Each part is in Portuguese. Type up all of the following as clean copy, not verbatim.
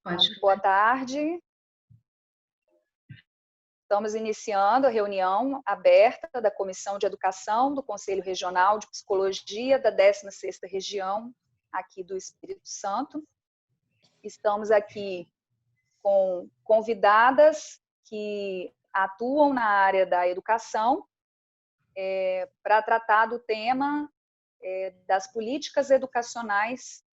Pode. Boa tarde. Estamos iniciando a reunião aberta da Comissão de Educação do Conselho Regional de Psicologia da 16ª Região, aqui do Espírito Santo. Estamos aqui com convidadas que atuam na área da educação para tratar do tema das políticas educacionais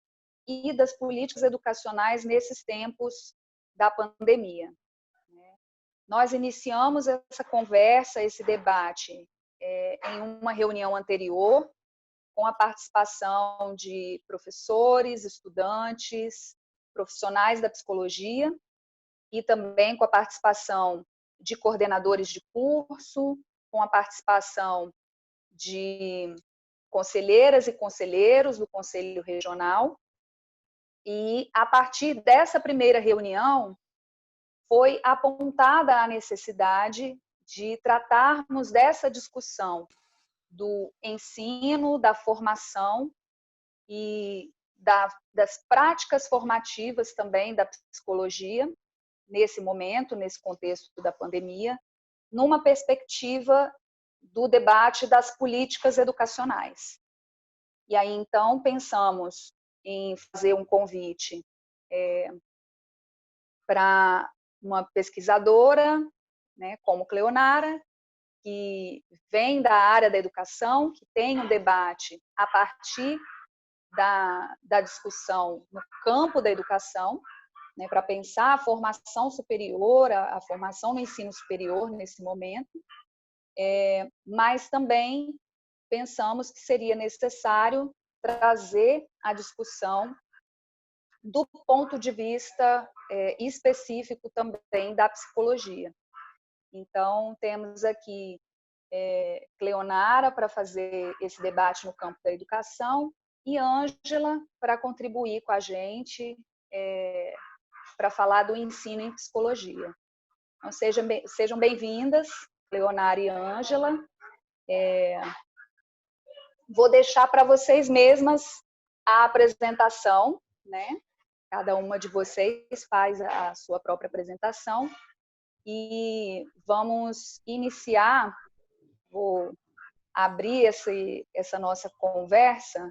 e das políticas educacionais nesses tempos da pandemia. Nós iniciamos essa conversa, esse debate, em uma reunião anterior, com a participação de professores, estudantes, profissionais da psicologia, e também com a participação de coordenadores de curso, com a participação de conselheiras e conselheiros do Conselho Regional. E, a partir dessa primeira reunião, foi apontada a necessidade de tratarmos dessa discussão do ensino, da formação e das práticas formativas também da psicologia, nesse momento, nesse contexto da pandemia, numa perspectiva do debate das políticas educacionais. E aí, então, pensamos em fazer um convite para uma pesquisadora, né, como Cleonara, que vem da área da educação, que tem um debate a partir da discussão no campo da educação, né, para pensar a formação superior, a formação no ensino superior nesse momento, mas também pensamos que seria necessário trazer a discussão do ponto de vista específico também da psicologia. Então, temos aqui Cleonara para fazer esse debate no campo da educação e Ângela para contribuir com a gente para falar do ensino em psicologia. Então, sejam bem-vindas, Cleonara e Ângela. Vou deixar para vocês mesmas a apresentação, né? Cada uma de vocês faz a sua própria apresentação e vamos iniciar, vou abrir essa nossa conversa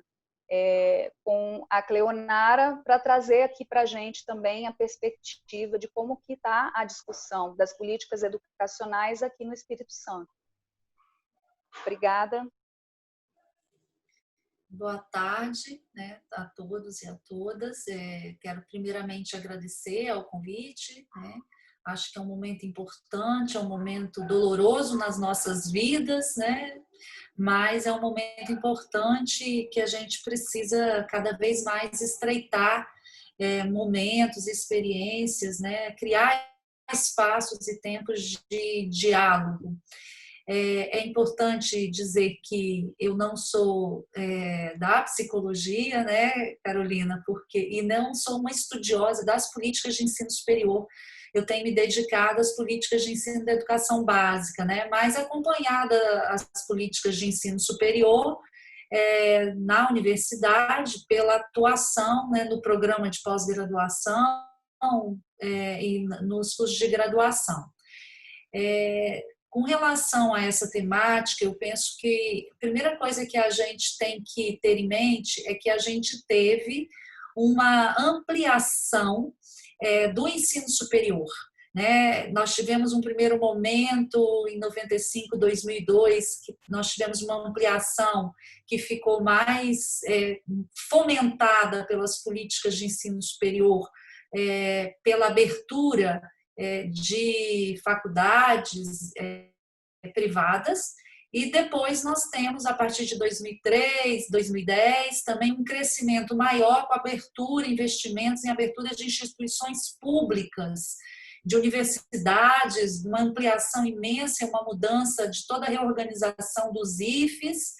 com a Cleonara para trazer aqui para a gente também a perspectiva de como que está a discussão das políticas educacionais aqui no Espírito Santo. Obrigada. Boa tarde, né, a todos e a todas. Quero primeiramente agradecer ao convite, né? Acho que é um momento importante, é um momento doloroso nas nossas vidas, né? Mas é um momento importante que a gente precisa cada vez mais estreitar momentos, experiências, né? Criar espaços e tempos de diálogo. É importante dizer que eu não sou da psicologia, né, Carolina, e não sou uma estudiosa das políticas de ensino superior. Eu tenho me dedicado às políticas de ensino da educação básica, né, mais acompanhada as políticas de ensino superior na universidade pela atuação, né, no programa de pós-graduação e nos cursos de graduação. Com relação a essa temática, eu penso que a primeira coisa que a gente tem que ter em mente é que a gente teve uma ampliação do ensino superior, né? Nós tivemos um primeiro momento em 95, 2002, que nós tivemos uma ampliação que ficou mais fomentada pelas políticas de ensino superior, pela abertura de faculdades privadas, e depois nós temos, a partir de 2003, 2010, também um crescimento maior com abertura, investimentos em abertura de instituições públicas, de universidades, uma ampliação imensa, uma mudança de toda a reorganização dos IFES,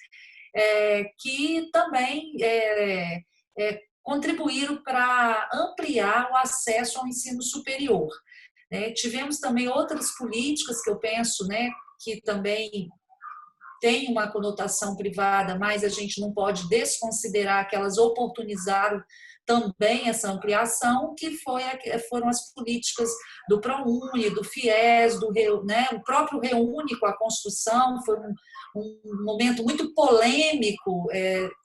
que também contribuíram para ampliar o acesso ao ensino superior. Tivemos também outras políticas que eu penso, né, que também tem uma conotação privada, mas a gente não pode desconsiderar que elas oportunizaram também essa ampliação, que foram as políticas do ProUni, do FIES, né, o próprio Reúne com a construção. Foi um momento muito polêmico,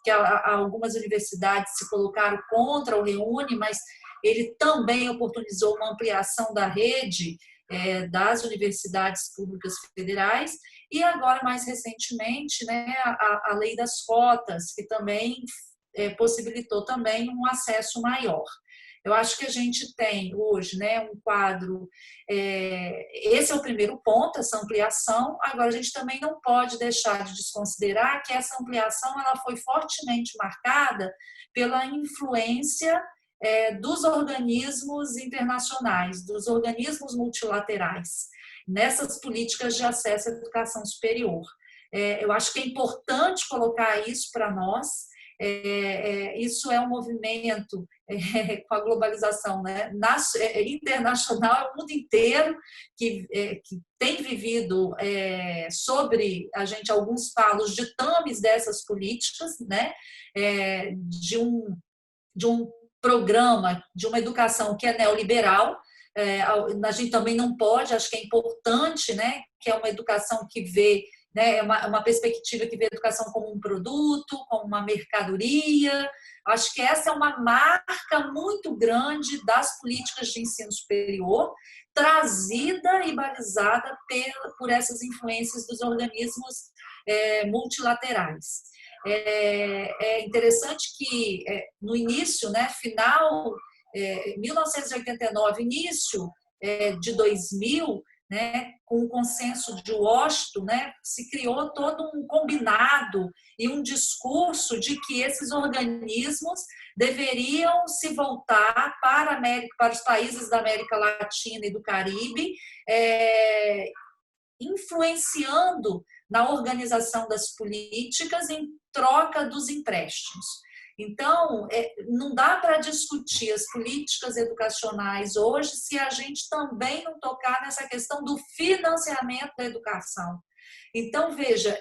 que algumas universidades se colocaram contra o Reúne, mas ele também oportunizou uma ampliação da rede das universidades públicas federais, e agora, mais recentemente, né, a lei das cotas, que também possibilitou também um acesso maior. Eu acho que a gente tem hoje, né, um quadro, esse é o primeiro ponto, essa ampliação. Agora, a gente também não pode deixar de desconsiderar que essa ampliação ela foi fortemente marcada pela influência dos organismos internacionais, dos organismos multilaterais, nessas políticas de acesso à educação superior. Eu acho que é importante colocar isso para nós. Isso é um movimento com a globalização, né, internacional, o mundo inteiro que tem vivido sobre a gente alguns falos ditames dessas políticas, né, de um programa, de uma educação que é neoliberal. A gente também não pode, acho que é importante, né, que é uma educação que vê, né, uma perspectiva que vê a educação como um produto, como uma mercadoria. Acho que essa é uma marca muito grande das políticas de ensino superior, trazida e balizada por essas influências dos organismos multilaterais. É interessante que no início, né, final 1989, início de 2000, né, com o consenso de Washington, né, se criou todo um combinado e um discurso de que esses organismos deveriam se voltar para os países da América Latina e do Caribe, influenciando na organização das políticas em troca dos empréstimos. Então, não dá para discutir as políticas educacionais hoje se a gente também não tocar nessa questão do financiamento da educação. Então, veja,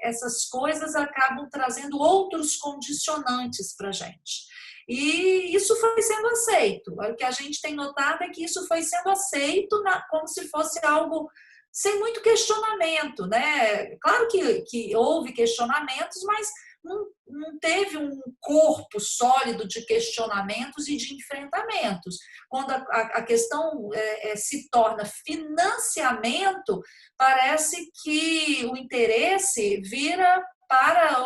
essas coisas acabam trazendo outros condicionantes para a gente. E isso foi sendo aceito. O que a gente tem notado é que isso foi sendo aceito como se fosse algo sem muito questionamento, né? Claro que houve questionamentos, mas não teve um corpo sólido de questionamentos e de enfrentamentos. Quando a questão se torna financiamento, parece que o interesse vira para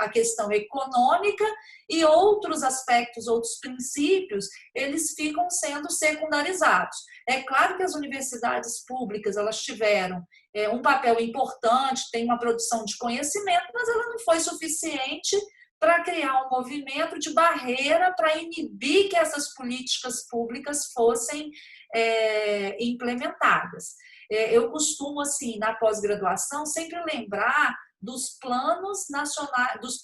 a questão econômica, e outros aspectos, outros princípios, eles ficam sendo secundarizados. É claro que as universidades públicas elas tiveram um papel importante, tem uma produção de conhecimento, mas ela não foi suficiente para criar um movimento de barreira para inibir que essas políticas públicas fossem implementadas. Eu costumo, assim, na pós-graduação, sempre lembrar dos planos nacionais, dos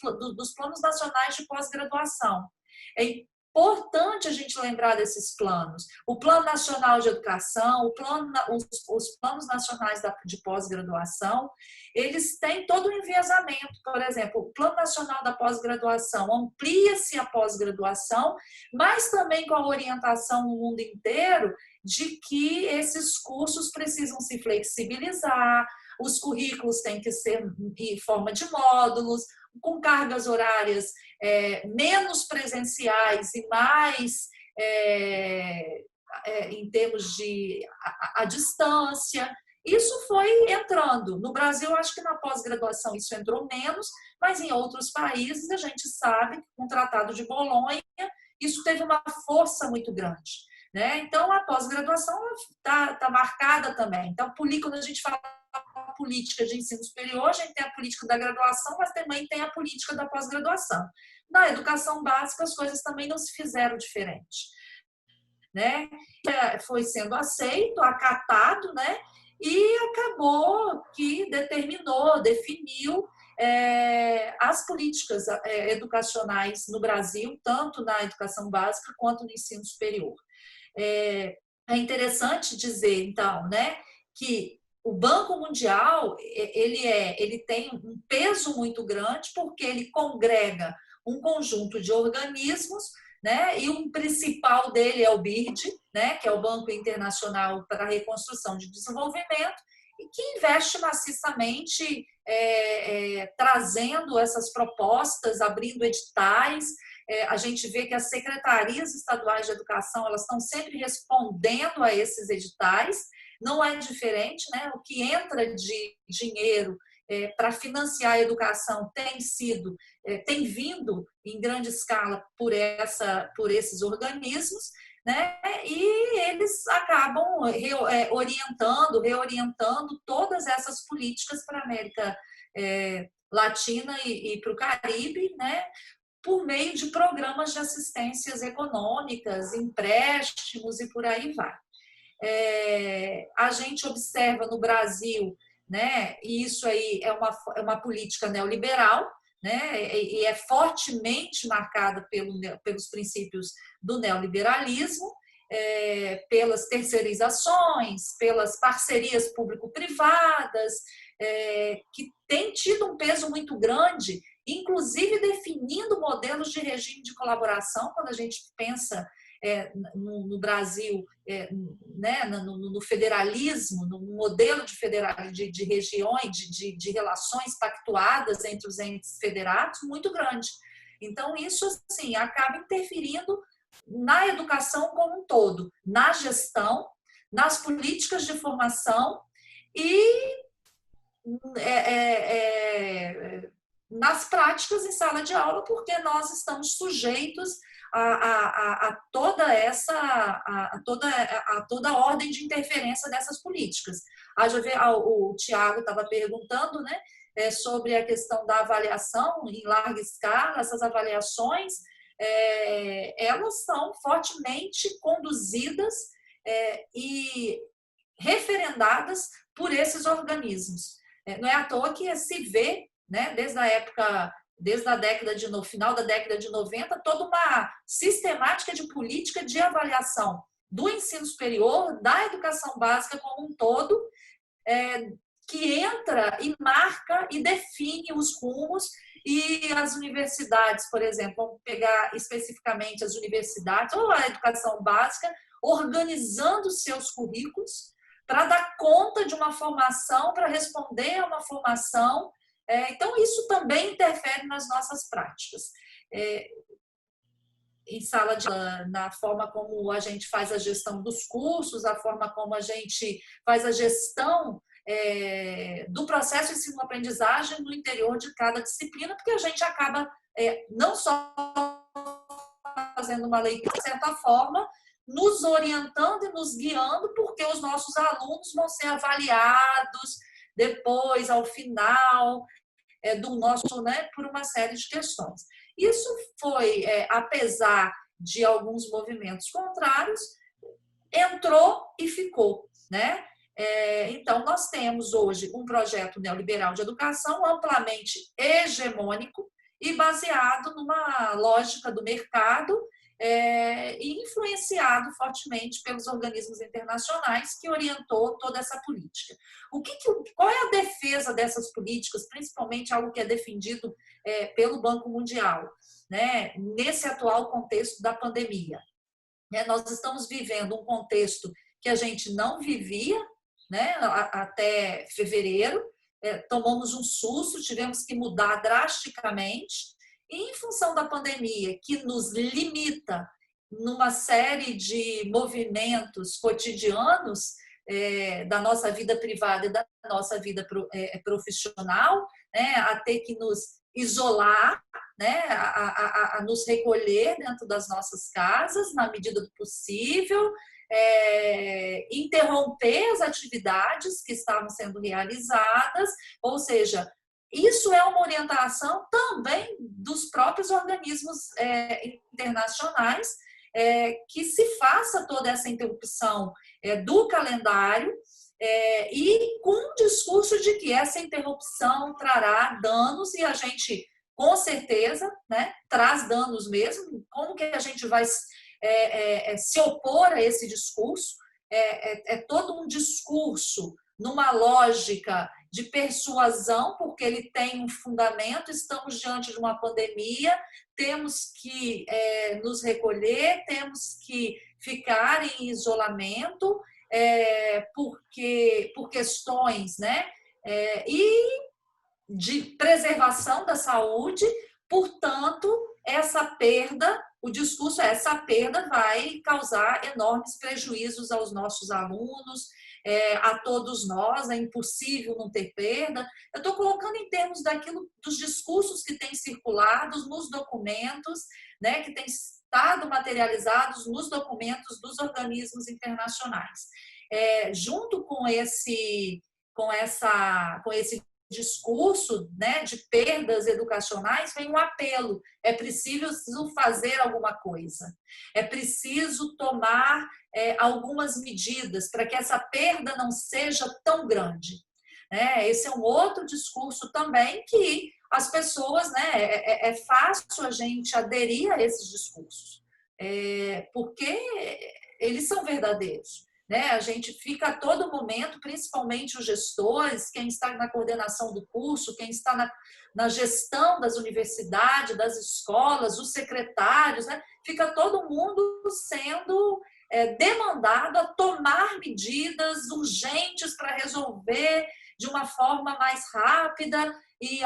planos nacionais de pós-graduação. É importante a gente lembrar desses planos. O Plano Nacional de Educação, os planos nacionais de pós-graduação, eles têm todo um enviesamento. Por exemplo, o Plano Nacional da Pós-Graduação amplia-se a pós-graduação, mas também com a orientação no mundo inteiro de que esses cursos precisam se flexibilizar, os currículos têm que ser em forma de módulos, com cargas horárias menos presenciais e mais em termos de a distância. Isso foi entrando. No Brasil, acho que na pós-graduação isso entrou menos, mas em outros países a gente sabe que com o Tratado de Bolonha isso teve uma força muito grande, né? Então, a pós-graduação está marcada também. Então, quando a gente fala política de ensino superior, a gente tem a política da graduação, mas também tem a política da pós-graduação. Na educação básica, as coisas também não se fizeram diferente, né? Foi sendo aceito, acatado, né? E acabou que definiu as políticas educacionais no Brasil, tanto na educação básica quanto no ensino superior. É interessante dizer, então, né, que o Banco Mundial ele tem um peso muito grande porque ele congrega um conjunto de organismos né? E o principal dele é o BIRD, né? Que é o Banco Internacional para a Reconstrução e Desenvolvimento, e que investe maciçamente, trazendo essas propostas, abrindo editais. A gente vê que as secretarias estaduais de educação, elas estão sempre respondendo a esses editais. Não é diferente, né? O que entra de dinheiro para financiar a educação tem vindo em grande escala por esses organismos, né? E eles acabam reorientando todas essas políticas para a América Latina e para o Caribe, né? Por meio de programas de assistências econômicas, empréstimos e por aí vai. A gente observa no Brasil, né, e isso aí é uma política neoliberal, né, e é fortemente marcada pelos princípios do neoliberalismo, pelas terceirizações, pelas parcerias público-privadas, que tem tido um peso muito grande, inclusive definindo modelos de regime de colaboração, quando a gente pensa no Brasil, né, no federalismo, no modelo de regiões, de relações pactuadas entre os entes federados, muito grande. Então, isso assim, acaba interferindo na educação como um todo, na gestão, nas políticas de formação e nas práticas em sala de aula, porque nós estamos sujeitos a toda a ordem de interferência dessas políticas. O Tiago estava perguntando, né, sobre a questão da avaliação em larga escala. Essas avaliações elas são fortemente conduzidas e referendadas por esses organismos. Não é à toa que se vê, né, desde a década final da década de 90, toda uma sistemática de política de avaliação do ensino superior, da educação básica como um todo, que entra e marca e define os rumos. E as universidades, por exemplo, vamos pegar especificamente as universidades ou a educação básica, organizando seus currículos para dar conta de uma formação, para responder a uma formação. Então, isso também interfere nas nossas práticas. Em sala de aula, na forma como a gente faz a gestão dos cursos, a forma como a gente faz a gestão do processo de ensino-aprendizagem no interior de cada disciplina, porque a gente acaba não só fazendo uma leitura, de certa forma, nos orientando e nos guiando, porque os nossos alunos vão ser avaliados depois, ao final do nosso, né, por uma série de questões. Isso foi, apesar de alguns movimentos contrários, entrou e ficou, né? Então, nós temos hoje um projeto neoliberal de educação amplamente hegemônico e baseado numa lógica do mercado e influenciado fortemente pelos organismos internacionais que orientou toda essa política. Qual é a defesa dessas políticas, principalmente algo que é defendido pelo Banco Mundial, né, nesse atual contexto da pandemia? Nós estamos vivendo um contexto que a gente não vivia, né, até fevereiro, tomamos um susto, tivemos que mudar drasticamente, e em função da pandemia, que nos limita numa série de movimentos cotidianos da nossa vida privada e da nossa vida profissional, né, a ter que nos isolar, né, a nos recolher dentro das nossas casas, na medida do possível, interromper as atividades que estavam sendo realizadas, ou seja, isso é uma orientação também dos próprios organismos internacionais, que se faça toda essa interrupção do calendário e com o discurso de que essa interrupção trará danos, e a gente, com certeza, né, traz danos mesmo. Como que a gente vai se opor a esse discurso? É todo um discurso numa lógica de persuasão, porque ele tem um fundamento, estamos diante de uma pandemia, temos que nos recolher, temos que ficar em isolamento, por questões, né? E de preservação da saúde, portanto, essa perda, o discurso é essa perda vai causar enormes prejuízos aos nossos alunos, a todos nós, é impossível não ter perda. Eu estou colocando em termos dos discursos que têm circulado nos documentos, né, que têm estado materializados nos documentos dos organismos internacionais. Junto com esse discurso, né, de perdas educacionais, vem um apelo. É preciso fazer alguma coisa. É preciso tomar algumas medidas para que essa perda não seja tão grande. Esse é um outro discurso também que as pessoas, né, é fácil a gente aderir a esses discursos, porque eles são verdadeiros. A gente fica a todo momento, principalmente os gestores, quem está na coordenação do curso, quem está na gestão das universidades, das escolas, os secretários, né? Fica todo mundo sendo demandado a tomar medidas urgentes para resolver de uma forma mais rápida e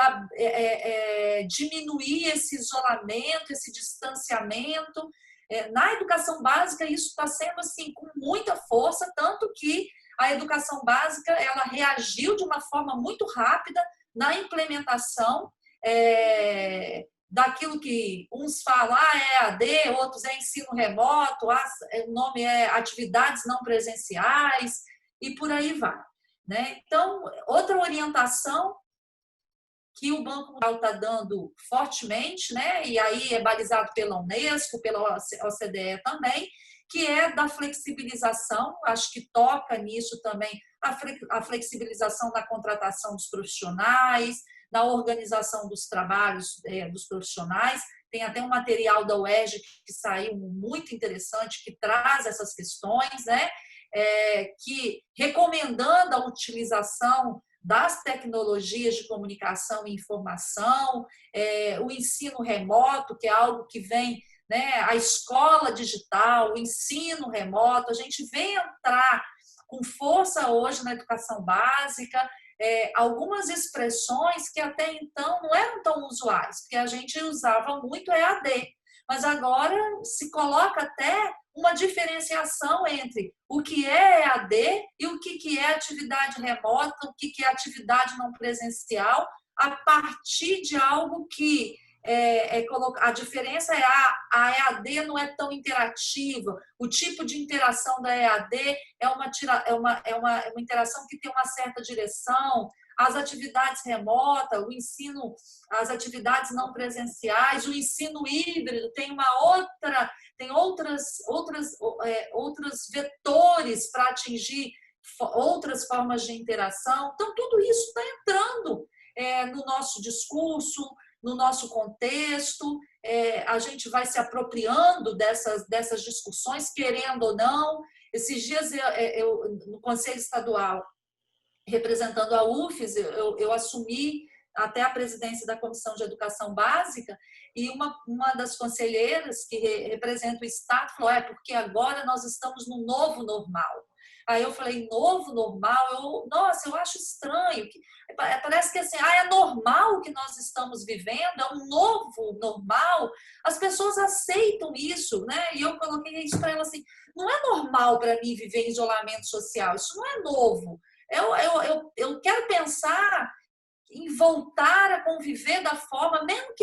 diminuir esse isolamento, esse distanciamento. Na educação básica, isso está sendo assim, com muita força, tanto que a educação básica ela reagiu de uma forma muito rápida na implementação daquilo que uns falam, é EAD, outros é ensino remoto, o nome é atividades não presenciais, e por aí vai. Então, outra orientação que o Banco Mundial está dando fortemente, né? E aí é balizado pela Unesco, pela OCDE também, que é da flexibilização, acho que toca nisso também, a flexibilização da contratação dos profissionais, na organização dos trabalhos dos profissionais. Tem até um material da UERJ que saiu muito interessante, que traz essas questões, né? Que recomendando a utilização das tecnologias de comunicação e informação, o ensino remoto, que é algo que vem, né, a escola digital, o ensino remoto, a gente vê entrar com força hoje na educação básica, algumas expressões que até então não eram tão usuais, porque a gente usava muito EAD, mas agora se coloca até uma diferenciação entre o que é EAD e o que é atividade remota, o que é atividade não presencial, a partir de algo que a diferença é a EAD não é tão interativa, o tipo de interação da EAD é uma interação que tem uma certa direção, as atividades remotas, o ensino, as atividades não presenciais, o ensino híbrido tem outros vetores para atingir outras formas de interação. Então, tudo isso está entrando no nosso discurso, no nosso contexto, a gente vai se apropriando dessas discussões, querendo ou não. Esses dias, no Conselho Estadual, representando a UFES, eu assumi até a presidência da Comissão de Educação Básica, e uma das conselheiras que representa o Estado falou, porque agora nós estamos no novo normal. Aí eu falei, novo normal? Nossa, eu acho estranho. Parece que assim, é normal o que nós estamos vivendo, é um novo normal. As pessoas aceitam isso, né? E eu coloquei isso para ela assim, não é normal para mim viver em isolamento social, isso não é novo. Eu quero pensar em voltar a conviver da forma, mesmo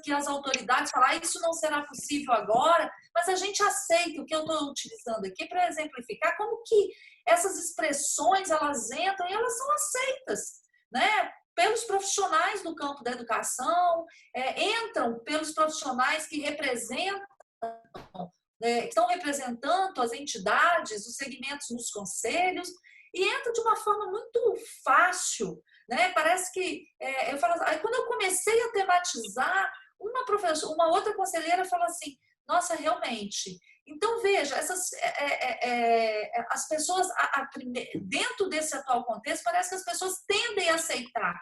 que as autoridades falem, isso não será possível agora, mas a gente aceita. O que eu estou utilizando aqui para exemplificar como que essas expressões elas entram e elas são aceitas, né? Pelos profissionais do campo da educação, entram pelos profissionais que representam, estão representando as entidades, os segmentos nos conselhos, e entra de uma forma muito fácil, né? Parece que eu falo, aí quando eu comecei a tematizar, uma outra conselheira falou assim, nossa, realmente, Então, veja, as pessoas, dentro desse atual contexto, parece que as pessoas tendem a aceitar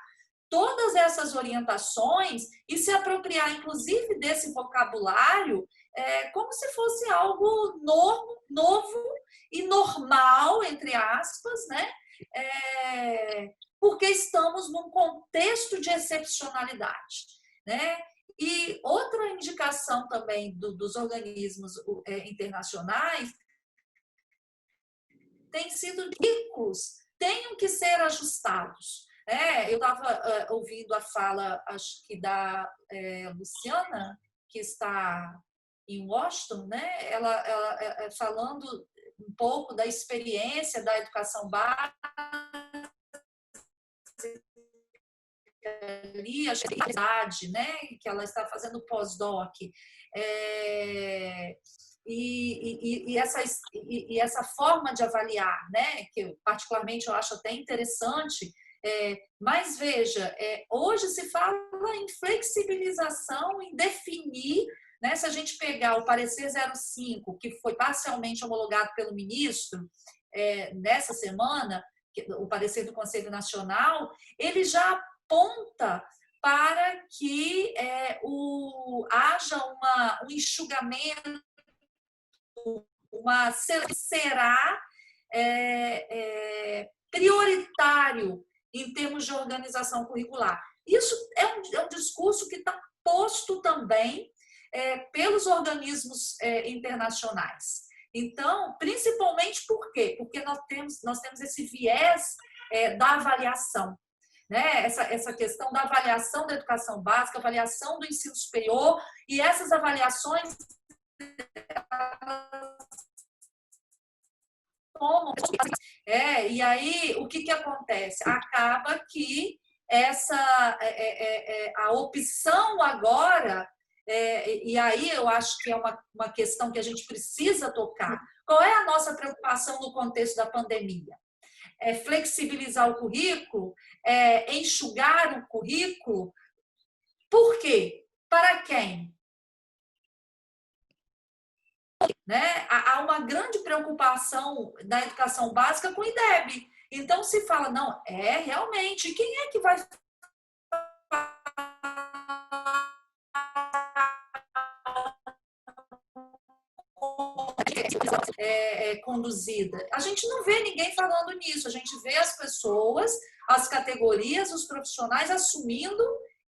todas essas orientações e se apropriar, inclusive, desse vocabulário como se fosse algo novo e normal, entre aspas, né? Porque estamos num contexto de excepcionalidade, né? E outra indicação também dos organismos internacionais tem sido que currículos tenham que ser ajustados. Eu estava ouvindo a fala, acho que da Luciana, que está em Washington, né? Ela falando um pouco da experiência da educação básica, ali, acho que né? Que ela está fazendo pós-doc. E essa forma de avaliar, né? Que particularmente eu acho até interessante. Mas veja, hoje se fala em flexibilização, em definir, né, se a gente pegar o parecer 05, que foi parcialmente homologado pelo ministro nessa semana, o parecer do Conselho Nacional, ele já aponta para que haja um enxugamento, será prioritário em termos de organização curricular. Isso é um discurso que está posto também pelos organismos internacionais. Então, principalmente por quê? Porque nós temos esse viés da avaliação, né? Essa questão da avaliação da educação básica, avaliação do ensino superior, e essas avaliações e aí o que acontece? Acaba que a opção agora, e aí eu acho que é uma questão que a gente precisa tocar. Qual é a nossa preocupação no contexto da pandemia? Flexibilizar o currículo, enxugar o currículo. Por quê? Para quem? Né? Há uma grande preocupação na educação básica com o IDEB. Então, se fala, não, realmente, quem é que vai conduzida? A gente não vê ninguém falando nisso, a gente vê as pessoas, as categorias, os profissionais assumindo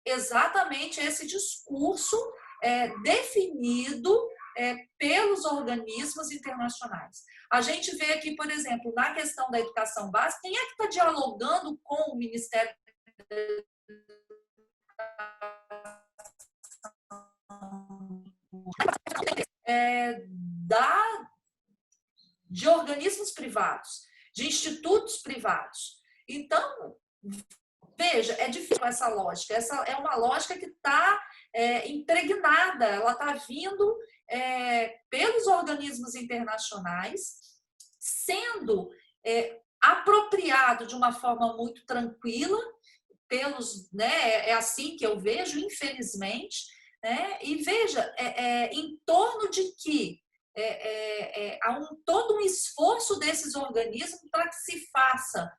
exatamente esse discurso definido pelos organismos internacionais. A gente vê aqui, por exemplo, na questão da educação básica, quem é que está dialogando com o Ministério de organismos privados, de institutos privados. Então, veja, é difícil essa lógica. Essa é uma lógica que está impregnada, ela está vindo pelos organismos internacionais, sendo apropriado de uma forma muito tranquila, né, é assim que eu vejo, infelizmente, né, e veja, em torno de que há todo um esforço desses organismos para que se faça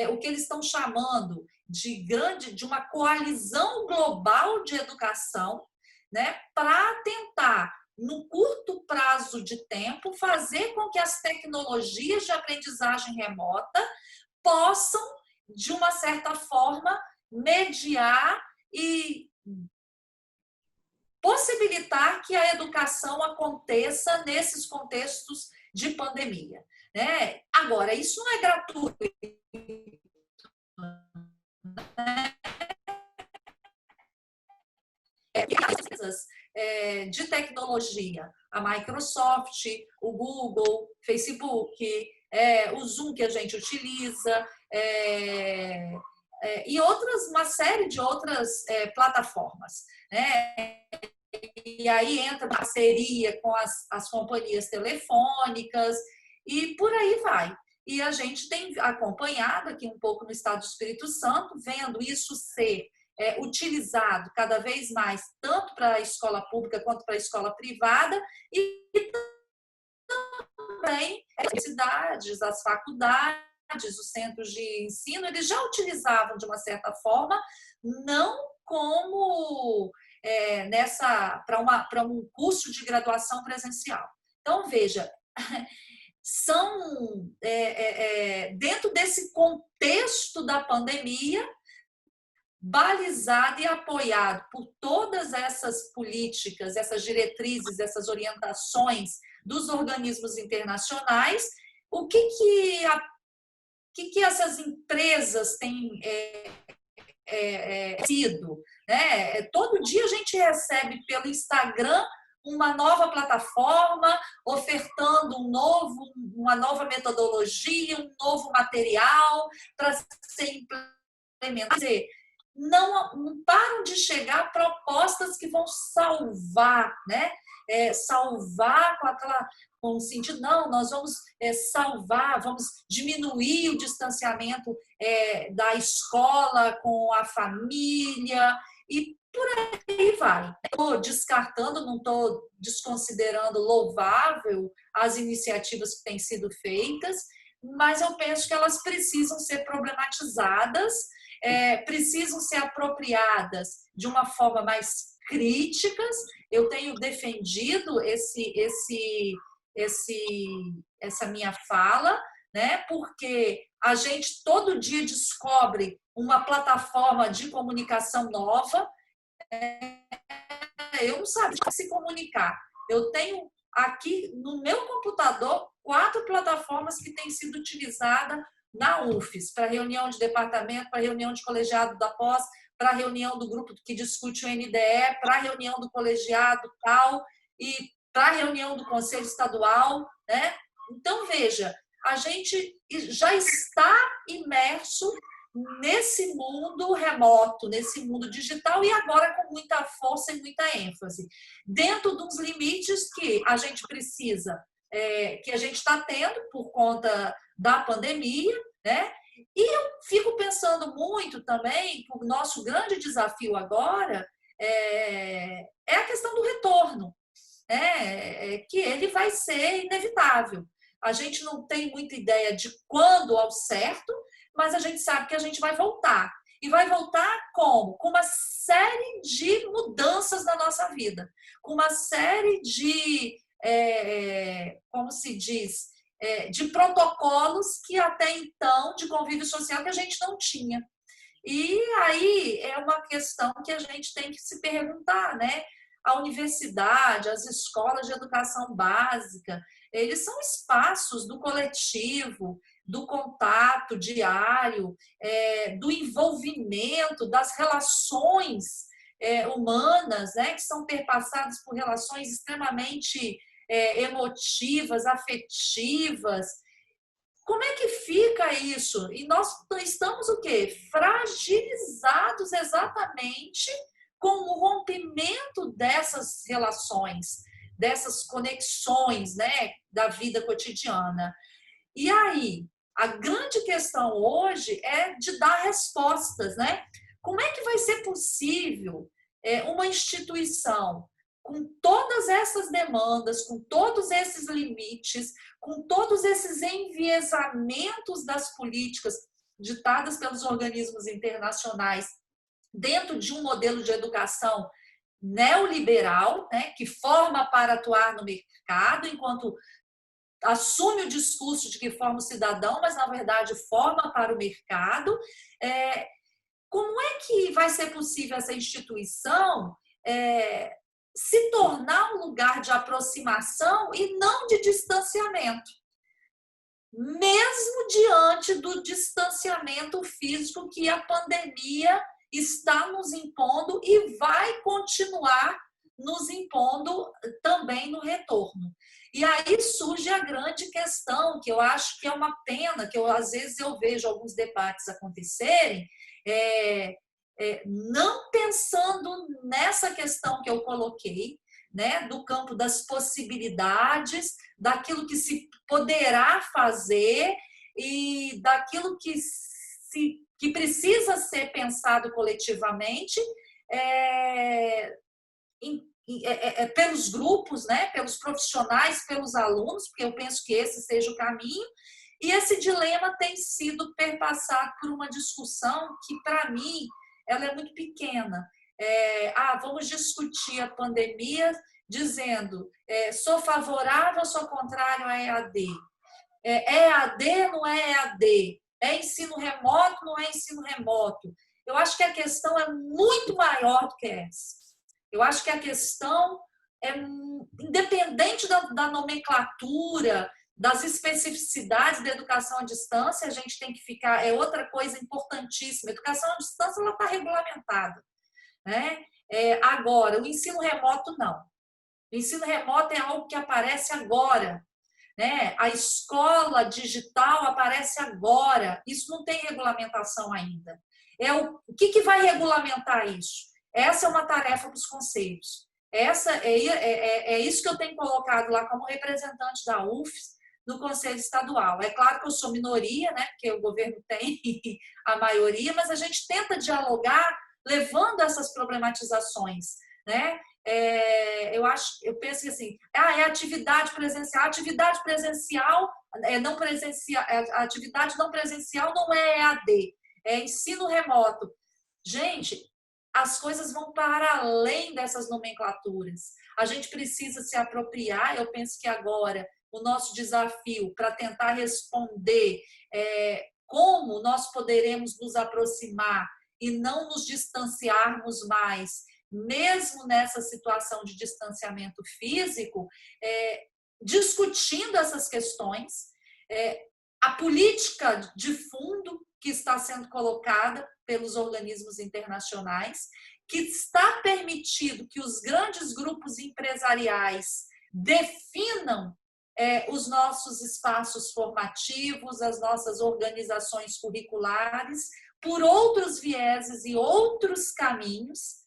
o que eles estão chamando de uma coalizão global de educação, né, para tentar, no curto prazo de tempo, fazer com que as tecnologias de aprendizagem remota possam, de uma certa forma, mediar e possibilitar que a educação aconteça nesses contextos de pandemia, né? Agora, isso não é gratuito, né? De tecnologia, a Microsoft, o Google, Facebook, o Zoom que a gente utiliza, e uma série de outras plataformas, né? E aí entra parceria com as companhias telefônicas e por aí vai. E a gente tem acompanhado aqui um pouco no estado do Espírito Santo, vendo isso ser utilizado cada vez mais, tanto para a escola pública quanto para a escola privada, e também as universidades, as faculdades, os centros de ensino, eles já utilizavam de uma certa forma, não como para um curso de graduação presencial. Então, veja, são dentro desse contexto da pandemia, balizado e apoiado por todas essas políticas, essas diretrizes, essas orientações dos organismos internacionais, o que essas empresas têm sido, né? Todo dia a gente recebe pelo Instagram uma nova plataforma ofertando uma nova metodologia, um novo material para ser implementado. Quer dizer, não param de chegar propostas que vão salvar, né? Salvar com o sentido, não, nós vamos salvar, vamos diminuir o distanciamento da escola com a família e por aí vai. Estou descartando, não estou desconsiderando louvável as iniciativas que têm sido feitas, mas eu penso que elas precisam ser problematizadas, precisam ser apropriadas de uma forma mais críticas. Eu tenho defendido essa minha fala, né? Porque a gente todo dia descobre uma plataforma de comunicação nova. Eu não sabia se comunicar. Eu tenho aqui no meu computador 4 plataformas que têm sido utilizadas na UFES, para reunião de departamento, para reunião de colegiado da pós, para reunião do grupo que discute o NDE, para reunião do colegiado tal, e para reunião do Conselho Estadual, né? Então, veja, a gente já está imerso nesse mundo remoto, nesse mundo digital, e agora com muita força e muita ênfase, dentro dos limites que a gente precisa, que a gente está tendo por conta da pandemia, né? E eu fico pensando muito também, o nosso grande desafio agora é a questão do retorno, que ele vai ser inevitável. A gente não tem muita ideia de quando ao certo, mas a gente sabe que a gente vai voltar. E vai voltar como? Com uma série de mudanças na nossa vida, com uma série de, como se diz, de protocolos que até então, de convívio social, que a gente não tinha. E aí é uma questão que a gente tem que se perguntar, né? A universidade, as escolas de educação básica, eles são espaços do coletivo, do contato diário, do envolvimento, das relações humanas, né, que são perpassadas por relações extremamente emotivas, afetivas. Como é que fica isso? E nós estamos o quê? Fragilizados exatamente com o rompimento dessas relações, dessas conexões, né, da vida cotidiana. E aí, a grande questão hoje é de dar respostas, né? Como é que vai ser possível uma instituição com todas essas demandas, com todos esses limites, com todos esses enviesamentos das políticas ditadas pelos organismos internacionais, dentro de um modelo de educação neoliberal, né, que forma para atuar no mercado, enquanto assume o discurso de que forma o cidadão, mas na verdade forma para o mercado. Como é que vai ser possível essa instituição se tornar um lugar de aproximação e não de distanciamento, mesmo diante do distanciamento físico que a pandemia está nos impondo e vai continuar nos impondo também no retorno. E aí surge a grande questão, que eu acho que é uma pena, que às vezes eu vejo alguns debates acontecerem, não pensando nessa questão que eu coloquei, né, do campo das possibilidades, daquilo que se poderá fazer e daquilo que precisa ser pensado coletivamente, pelos grupos, né, pelos profissionais, pelos alunos, porque eu penso que esse seja o caminho. E esse dilema tem sido perpassado por uma discussão que, para mim, ela é muito pequena. Vamos discutir a pandemia dizendo sou favorável ou sou contrário a EAD? EAD não é EAD? É ensino remoto, não é ensino remoto? Eu acho que a questão é muito maior do que essa. Eu acho que a questão é independente da nomenclatura, das especificidades da educação à distância, a gente tem que ficar, é outra coisa importantíssima. A educação à distância ela está regulamentada, né? Agora, o ensino remoto não. O ensino remoto é algo que aparece agora, né? A escola digital aparece agora. Isso não tem regulamentação ainda. O que vai regulamentar isso? Essa é uma tarefa para os conselhos. É isso que eu tenho colocado lá como representante da UFES no Conselho Estadual. É claro que eu sou minoria, né? Porque o governo tem a maioria, mas a gente tenta dialogar levando essas problematizações, né? Eu penso que assim, é atividade presencial. Atividade presencial, não presencial, atividade não presencial não é EAD, é ensino remoto. Gente, as coisas vão para além dessas nomenclaturas. A gente precisa se apropriar. Eu penso que agora o nosso desafio para tentar responder como nós poderemos nos aproximar e não nos distanciarmos mais, mesmo nessa situação de distanciamento físico, discutindo essas questões, a política de fundo que está sendo colocada pelos organismos internacionais, que está permitido que os grandes grupos empresariais definam os nossos espaços formativos, as nossas organizações curriculares, por outros vieses e outros caminhos,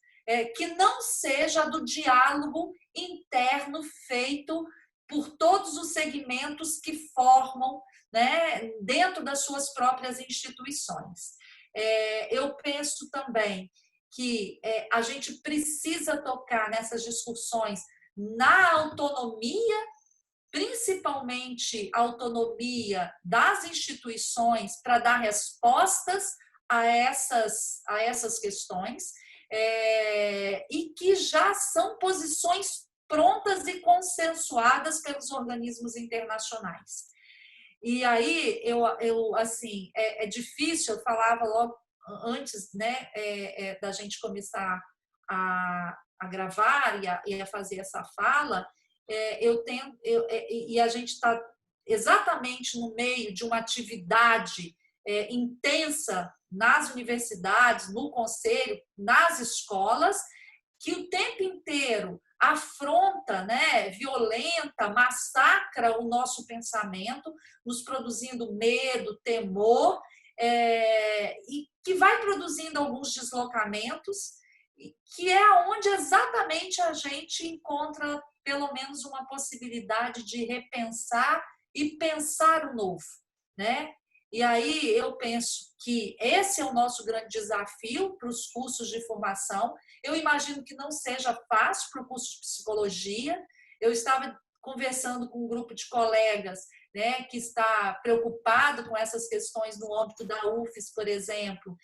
que não seja do diálogo interno feito por todos os segmentos que formam, né, dentro das suas próprias instituições. Eu penso também que a gente precisa tocar nessas discussões na autonomia, principalmente a autonomia das instituições para dar respostas a essas questões, e que já são posições prontas e consensuadas pelos organismos internacionais. E aí, assim, é difícil, eu falava logo antes, né, da gente começar a gravar e a fazer essa fala, e a gente está exatamente no meio de uma atividade intensa nas universidades, no conselho, nas escolas, que o tempo inteiro afronta, né, violenta, massacra o nosso pensamento, nos produzindo medo, temor, e que vai produzindo alguns deslocamentos, que é onde exatamente a gente encontra pelo menos uma possibilidade de repensar e pensar o novo, né? E aí eu penso que esse é o nosso grande desafio para os cursos de formação. Eu imagino que não seja fácil para o curso de psicologia. Eu estava conversando com um grupo de colegas, né, que está preocupado com essas questões no âmbito da UFES, por exemplo.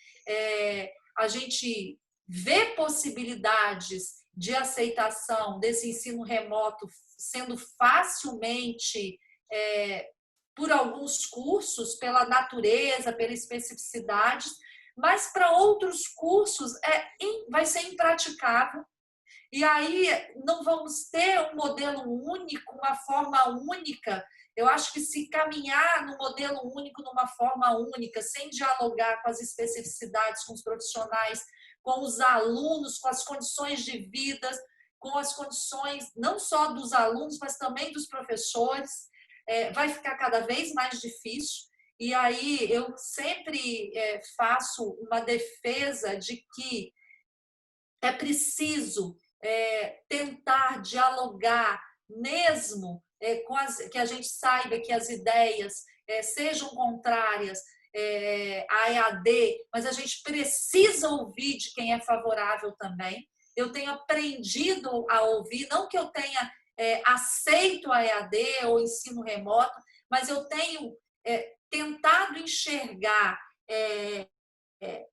A gente vê possibilidades de aceitação desse ensino remoto sendo facilmente por alguns cursos, pela natureza, pela especificidade, mas para outros cursos vai ser impraticável. E aí não vamos ter um modelo único, uma forma única. Eu acho que se caminhar no modelo único, numa forma única, sem dialogar com as especificidades, com os profissionais, com os alunos, com as condições de vida, com as condições não só dos alunos, mas também dos professores, vai ficar cada vez mais difícil. E aí eu sempre faço uma defesa de que é preciso tentar dialogar, mesmo que a gente saiba que as ideias sejam contrárias a EAD, mas a gente precisa ouvir de quem é favorável também. eu tenho aprendido a ouvir, não que eu tenha aceito a EAD ou ensino remoto, mas eu tenho tentado enxergar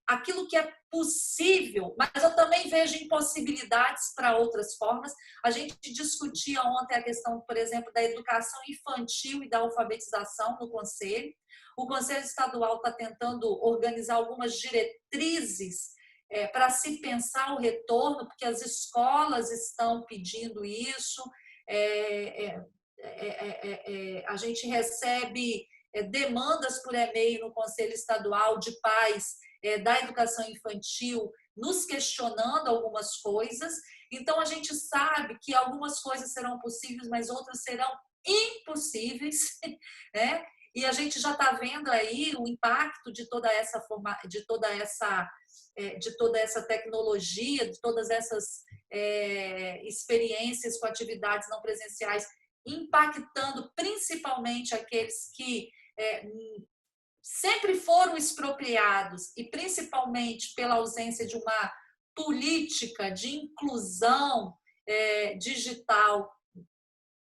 aquilo que é possível, mas eu também vejo impossibilidades para outras formas. A gente discutia ontem a questão, por exemplo, da educação infantil e da alfabetização no Conselho. O Conselho Estadual está tentando organizar algumas diretrizes para se pensar o retorno, porque as escolas estão pedindo isso. A gente recebe demandas por e-mail no Conselho Estadual de pais da educação infantil nos questionando algumas coisas. Então, a gente sabe que algumas coisas serão possíveis, mas outras serão impossíveis, né? E a gente já está vendo aí o impacto de toda essa tecnologia, de todas essas experiências com atividades não presenciais, impactando principalmente aqueles que sempre foram expropriados, e principalmente pela ausência de uma política de inclusão digital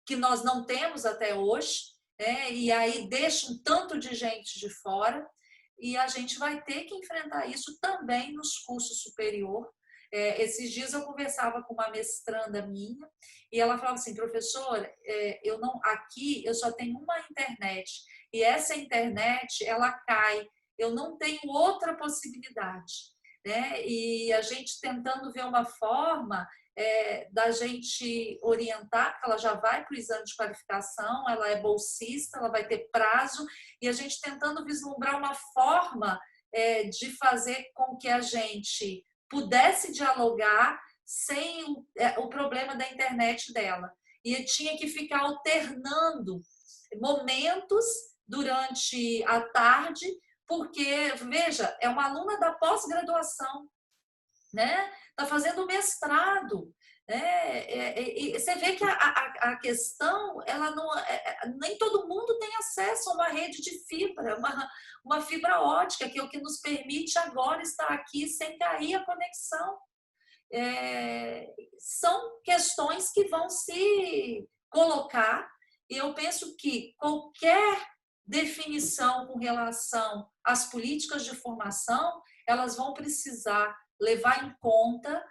que nós não temos até hoje, e aí deixa um tanto de gente de fora, e a gente vai ter que enfrentar isso também nos cursos superiores. Esses dias eu conversava com uma mestranda minha e ela falava assim: professora, aqui eu só tenho uma internet e essa internet ela cai, eu não tenho outra possibilidade, né? E a gente tentando ver uma forma da gente orientar, porque ela já vai para o exame de qualificação, ela é bolsista, ela vai ter prazo, e a gente tentando vislumbrar uma forma de fazer com que a gente pudesse dialogar sem o problema da internet dela. E tinha que ficar alternando momentos durante a tarde, porque, veja, é uma aluna da pós-graduação, né? Está fazendo mestrado. E você vê que a questão, ela não, nem todo mundo tem acesso a uma rede de fibra, uma fibra ótica, que é o que nos permite agora estar aqui sem cair a conexão. São questões que vão se colocar, e eu penso que qualquer definição com relação às políticas de formação, elas vão precisar levar em conta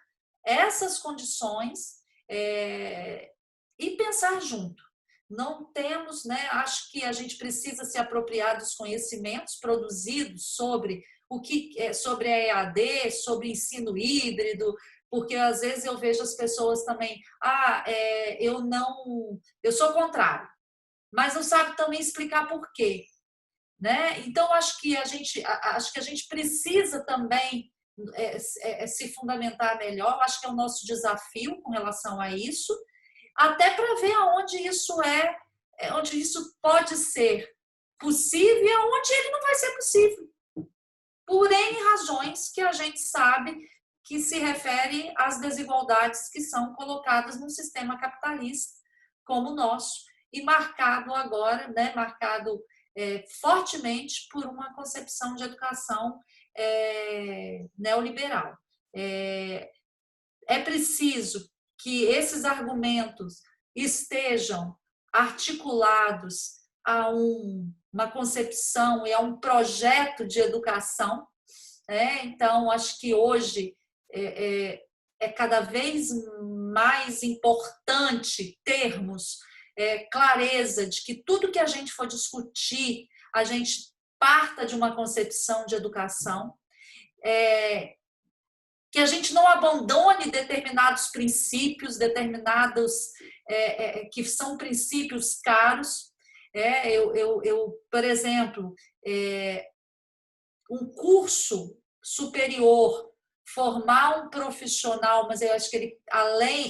essas condições e pensar junto. Não temos, né? Acho que a gente precisa se apropriar dos conhecimentos produzidos sobre sobre a EAD, sobre ensino híbrido, porque às vezes eu vejo as pessoas também, eu sou contrário, mas não sabe também explicar por quê, né? Então acho que a gente precisa também se fundamentar melhor. Acho que é o nosso desafio com relação a isso, até para ver aonde onde isso pode ser possível e aonde ele não vai ser possível, por N razões que a gente sabe que se refere às desigualdades que são colocadas num sistema capitalista como o nosso, e marcado agora, né, fortemente por uma concepção de educação neoliberal. É preciso que esses argumentos estejam articulados a uma concepção e a um projeto de educação. Então, acho que hoje é cada vez mais importante termos clareza de que tudo que a gente for discutir, a gente parta de uma concepção de educação, que a gente não abandone determinados princípios, que são princípios caros. Por exemplo, um curso superior, formar um profissional, mas eu acho que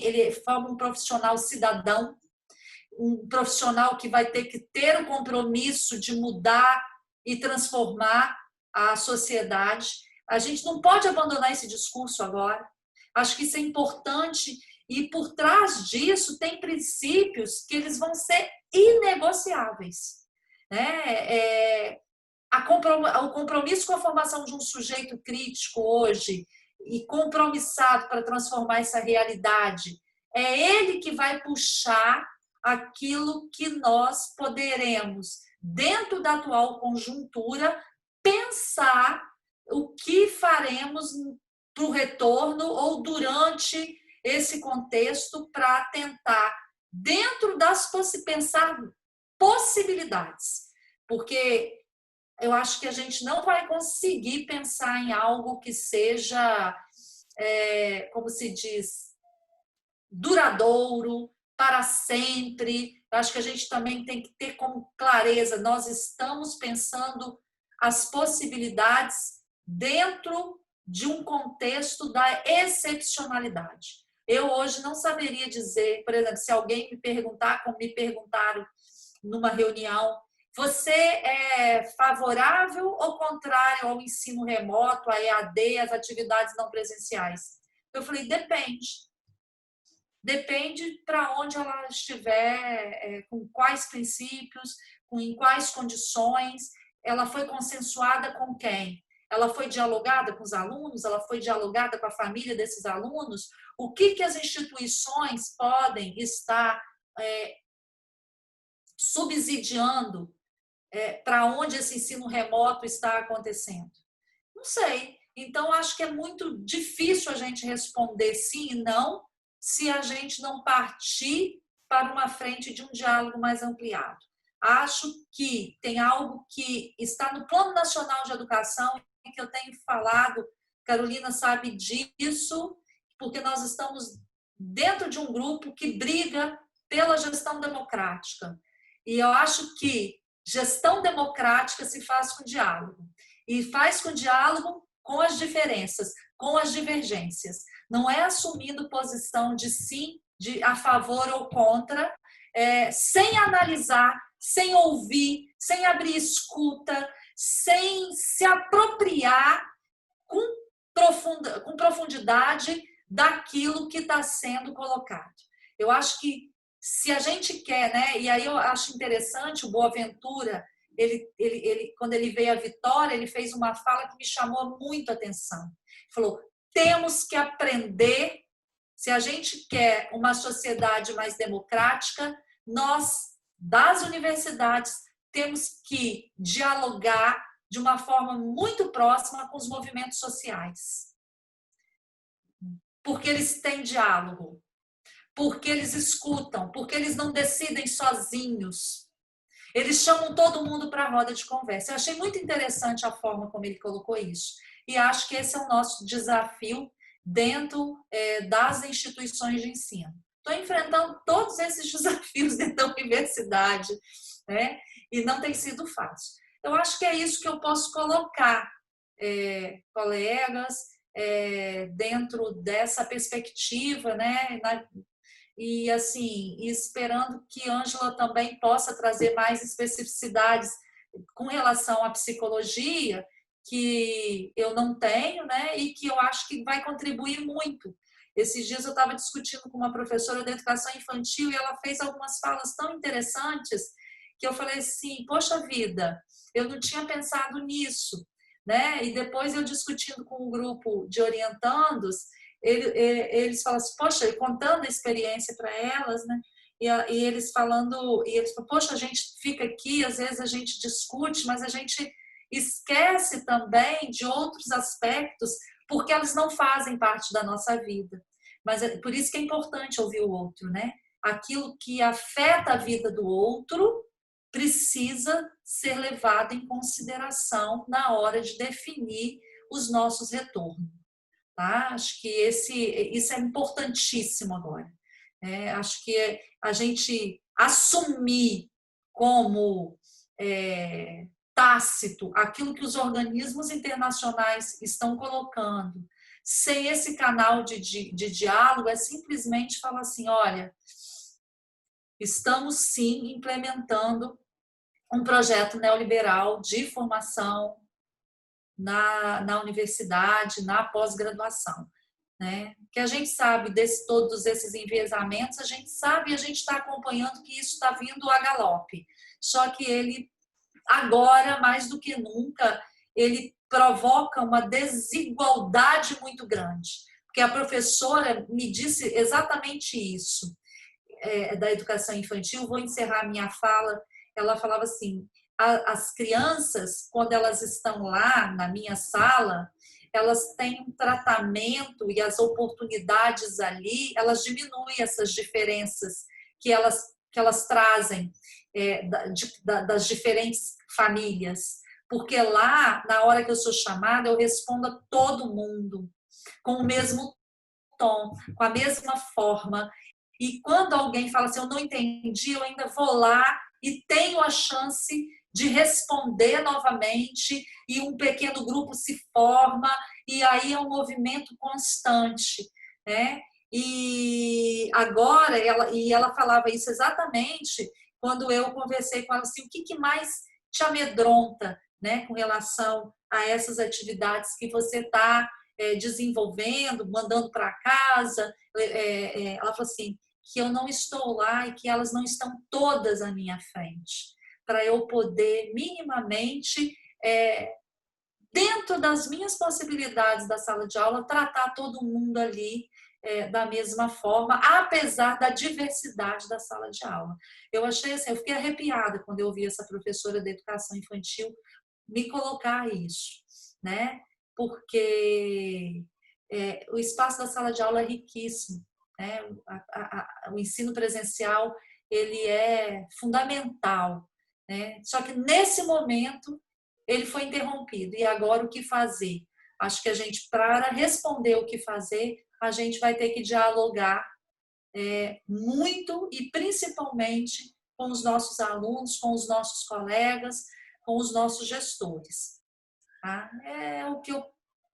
ele forma um profissional cidadão, um profissional que vai ter que ter o compromisso de mudar e transformar a sociedade. A gente não pode abandonar esse discurso agora. Acho que isso é importante, e por trás disso tem princípios que eles vão ser inegociáveis, né? O compromisso com a formação de um sujeito crítico hoje, e compromissado para transformar essa realidade, é ele que vai puxar aquilo que nós poderemos, dentro da atual conjuntura, pensar o que faremos para o retorno ou durante esse contexto para tentar, dentro das pensar possibilidades. Porque eu acho que a gente não vai conseguir pensar em algo que seja, como se diz, duradouro, para sempre. Eu acho que a gente também tem que ter como clareza, nós estamos pensando as possibilidades dentro de um contexto da excepcionalidade. Eu hoje não saberia dizer, por exemplo, se alguém me perguntar, como me perguntaram numa reunião, você é favorável ou contrário ao ensino remoto, a EAD, às atividades não presenciais? Eu falei, depende. Depende para onde ela estiver, com quais princípios, em quais condições, ela foi consensuada com quem? Ela foi dialogada com os alunos? Ela foi dialogada com a família desses alunos? O que as instituições podem estar subsidiando para onde esse ensino remoto está acontecendo? Não sei. Então, acho que é muito difícil a gente responder sim e não se a gente não partir para uma frente de um diálogo mais ampliado. Acho que tem algo que está no Plano Nacional de Educação e que eu tenho falado, Carolina sabe disso, porque nós estamos dentro de um grupo que briga pela gestão democrática. E eu acho que gestão democrática se faz com diálogo. E faz com diálogo com as diferenças, com as divergências. Não é assumindo posição de sim, de a favor ou contra, sem analisar, sem ouvir, sem abrir escuta, sem se apropriar com profundidade daquilo que está sendo colocado. Eu acho que se a gente quer, né? E aí eu acho interessante o Boaventura, quando ele veio à Vitória, ele fez uma fala que me chamou muito a atenção. Ele falou, temos que aprender, se a gente quer uma sociedade mais democrática, nós, das universidades, temos que dialogar de uma forma muito próxima com os movimentos sociais. Porque eles têm diálogo, porque eles escutam, porque eles não decidem sozinhos. Eles chamam todo mundo para a roda de conversa. Eu achei muito interessante a forma como ele colocou isso. E acho que esse é o nosso desafio dentro das instituições de ensino. Estou enfrentando todos esses desafios dentro da universidade, né? E não tem sido fácil. Eu acho que é isso que eu posso colocar, colegas, dentro dessa perspectiva, né? E assim, esperando que Ângela também possa trazer mais especificidades com relação à psicologia, que eu não tenho, né? E que eu acho que vai contribuir muito. Esses dias eu estava discutindo com uma professora de educação infantil e ela fez algumas falas tão interessantes que eu falei assim, poxa vida, eu não tinha pensado nisso, né? E depois eu discutindo com um grupo de orientandos, eles falam assim, poxa, contando a experiência para elas, né? E eles falando, e eles falam, poxa, a gente fica aqui, às vezes a gente discute, mas a gente esquece também de outros aspectos, porque elas não fazem parte da nossa vida. Mas é por isso que é importante ouvir o outro, né? Aquilo que afeta a vida do outro precisa ser levado em consideração na hora de definir os nossos retornos. Tá? Acho que isso é importantíssimo agora. Acho que a gente assumir como tácito aquilo que os organismos internacionais estão colocando, sem esse canal de diálogo, é simplesmente falar assim, olha, estamos sim implementando um projeto neoliberal de formação na universidade, na pós-graduação. Né? Que a gente sabe todos esses enviesamentos, a gente sabe e a gente está acompanhando que isso está vindo a galope. Só que ele, agora, mais do que nunca, ele provoca uma desigualdade muito grande. Porque a professora me disse exatamente isso, da educação infantil. Vou encerrar minha fala. Ela falava assim, as crianças, quando elas estão lá na minha sala, elas têm um tratamento e as oportunidades ali, elas diminuem essas diferenças que elas trazem das diferentes famílias. Porque lá, na hora que eu sou chamada, eu respondo a todo mundo com o mesmo tom, com a mesma forma. E quando alguém fala assim, eu não entendi, eu ainda vou lá e tenho a chance de responder novamente, e um pequeno grupo se forma, e aí é um movimento constante, né? E agora, ela falava isso exatamente quando eu conversei com ela, assim, o que mais te amedronta, né, com relação a essas atividades que você está desenvolvendo, mandando para casa. Ela falou assim, que eu não estou lá e que elas não estão todas à minha frente, para eu poder minimamente, dentro das minhas possibilidades da sala de aula, tratar todo mundo ali da mesma forma, apesar da diversidade da sala de aula. Eu achei assim, eu fiquei arrepiada quando eu ouvi essa professora de educação infantil me colocar isso, né? Porque o espaço da sala de aula é riquíssimo, né? O ensino presencial, ele é fundamental, né? Só que nesse momento ele foi interrompido, e agora o que fazer? Acho que a gente, para responder o que fazer, a gente vai ter que dialogar muito e principalmente com os nossos alunos, com os nossos colegas, com os nossos gestores. Tá? É o que eu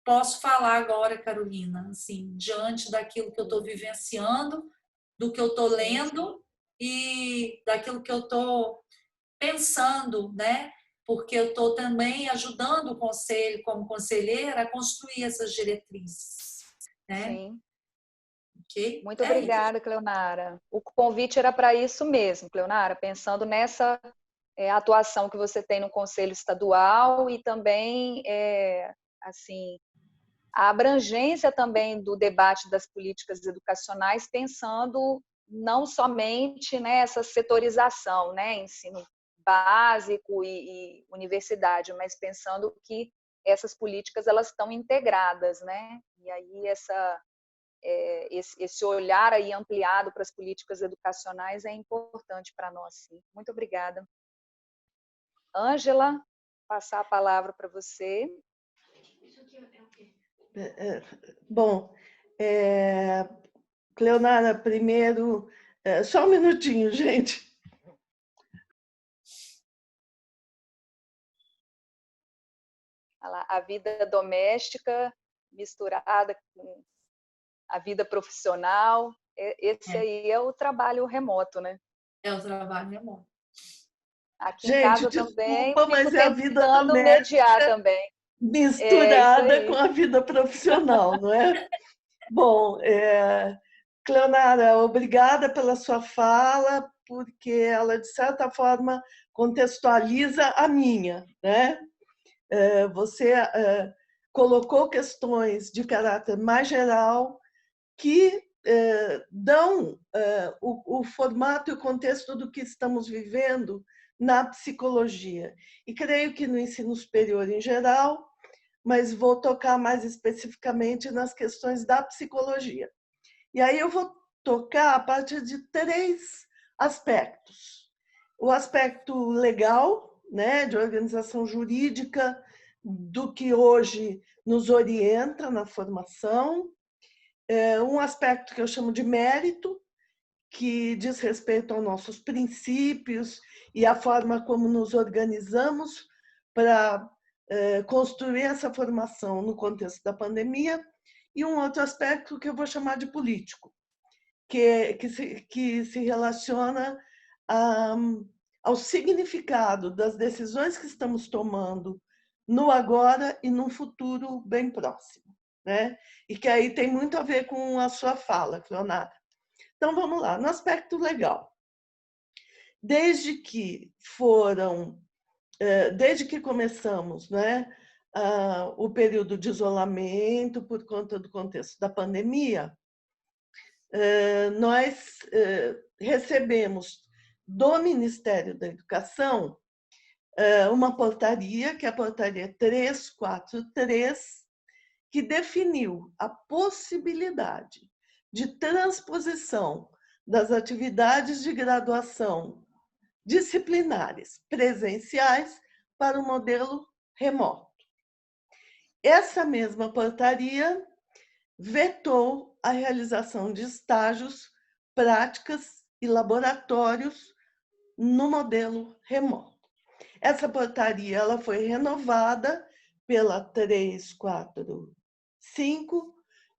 posso falar agora, Carolina, assim, diante daquilo que eu estou vivenciando, do que eu estou lendo e daquilo que eu estou pensando, né? Porque eu estou também ajudando o conselho, como conselheira, a construir essas diretrizes. Né? Sim. Okay? Muito obrigada, Cleonara. O convite era para isso mesmo, Cleonara, pensando nessa atuação que você tem no Conselho Estadual e também, assim, a abrangência também do debate das políticas educacionais, pensando não somente nessa setorização, né, ensino básico e universidade, mas pensando que essas políticas elas estão integradas, né? E aí esse olhar aí ampliado para as políticas educacionais é importante para nós, sim. Muito obrigada. Ângela, passar a palavra para você. Bom, Cleonara, primeiro, só um minutinho, gente. A vida doméstica misturada com a vida profissional, esse aí é o trabalho remoto, né? É o trabalho remoto. Aqui Gente, em casa desculpa, também, mas fico é a vida tentando doméstica mediar também. misturada com a vida profissional, não é? Bom, Cleonara, obrigada pela sua fala, porque ela, de certa forma, contextualiza a minha, né? Você colocou questões de caráter mais geral que dão o formato e o contexto do que estamos vivendo na psicologia. E creio que no ensino superior em geral, mas vou tocar mais especificamente nas questões da psicologia. E aí eu vou tocar a partir de 3 aspectos. O aspecto legal, né, de organização jurídica, do que hoje nos orienta na formação. Um aspecto que eu chamo de mérito, que diz respeito aos nossos princípios e a forma como nos organizamos para construir essa formação no contexto da pandemia. E um outro aspecto que eu vou chamar de político, que se relaciona ao significado das decisões que estamos tomando no agora e no futuro bem próximo, né? E que aí tem muito a ver com a sua fala, Cleonara. Então, vamos lá. No aspecto legal, desde que começamos, né, o período de isolamento por conta do contexto da pandemia, nós recebemos do Ministério da Educação uma portaria, que é a portaria 343, que definiu a possibilidade de transposição das atividades de graduação disciplinares presenciais para o modelo remoto. Essa mesma portaria vetou a realização de estágios, práticas e laboratórios no modelo remoto. Essa portaria ela foi renovada pela 345,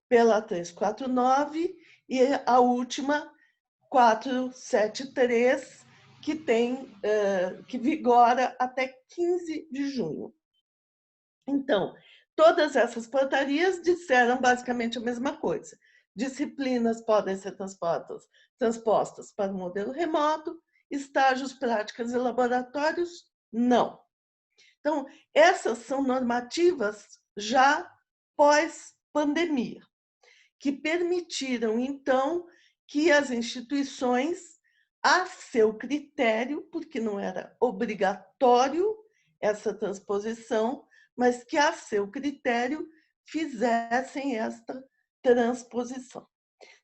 pela 349 e a última 473, que vigora até 15 de junho. Então, todas essas portarias disseram basicamente a mesma coisa. Disciplinas podem ser transpostas para o modelo remoto, estágios, práticas e laboratórios, não. Então, essas são normativas já pós-pandemia, que permitiram, então, que as instituições, a seu critério, porque não era obrigatório essa transposição, mas que a seu critério fizessem esta transposição.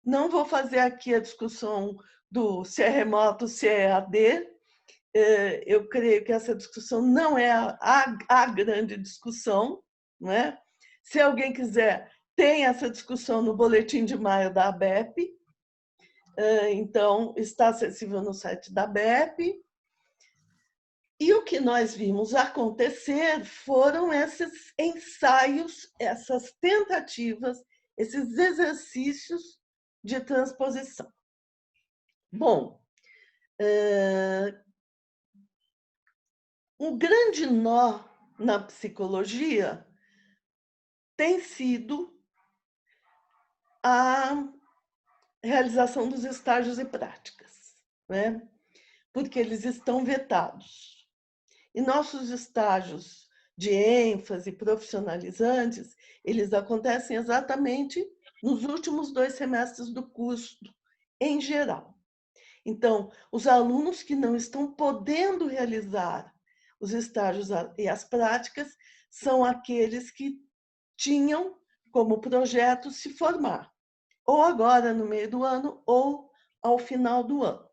Não vou fazer aqui a discussão do se é remoto, se é EAD. Eu creio que essa discussão não é a grande discussão, não é? Se alguém quiser, tem essa discussão no boletim de maio da ABEP, então está acessível no site da ABEP. E o que nós vimos acontecer foram esses ensaios, essas tentativas, esses exercícios de transposição. Bom, um grande nó na psicologia tem sido a realização dos estágios e práticas, né? Porque eles estão vetados. E nossos estágios de ênfase profissionalizantes, eles acontecem exatamente nos últimos 2 semestres do curso, em geral. Então, os alunos que não estão podendo realizar os estágios e as práticas são aqueles que tinham como projeto se formar, ou agora no meio do ano, ou ao final do ano.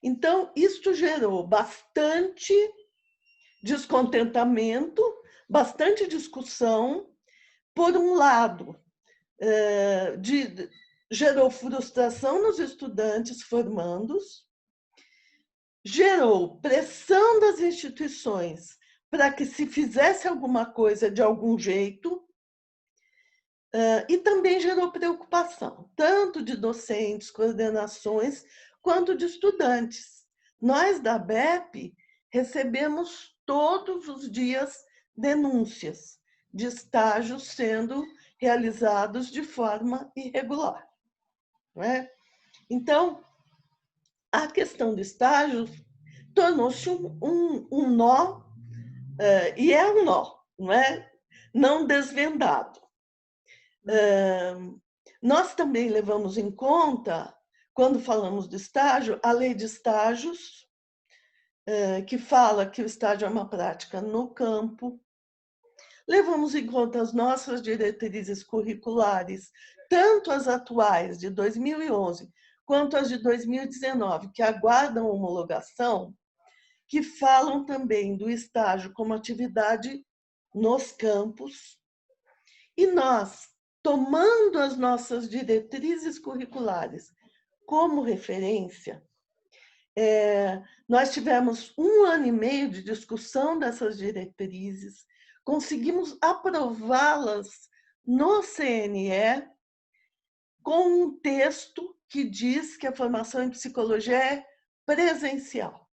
Então, isto gerou bastante descontentamento, bastante discussão. Por um lado, gerou frustração nos estudantes formandos, gerou pressão das instituições para que se fizesse alguma coisa de algum jeito, e também gerou preocupação, tanto de docentes, coordenações, quanto de estudantes. Nós, da ABEP, recebemos todos os dias denúncias de estágios sendo realizados de forma irregular, não é? Então, a questão do estágio tornou-se um nó, e é um nó, não é? Não desvendado. Nós também levamos em conta, quando falamos do estágio, a lei de estágios, que fala que o estágio é uma prática no campo. Levamos em conta as nossas diretrizes curriculares, tanto as atuais, de 2011, quanto as de 2019, que aguardam homologação, que falam também do estágio como atividade nos campos. E nós, tomando as nossas diretrizes curriculares como referência, nós tivemos 1 ano e meio de discussão dessas diretrizes, conseguimos aprová-las no CNE com um texto que diz que a formação em psicologia é presencial.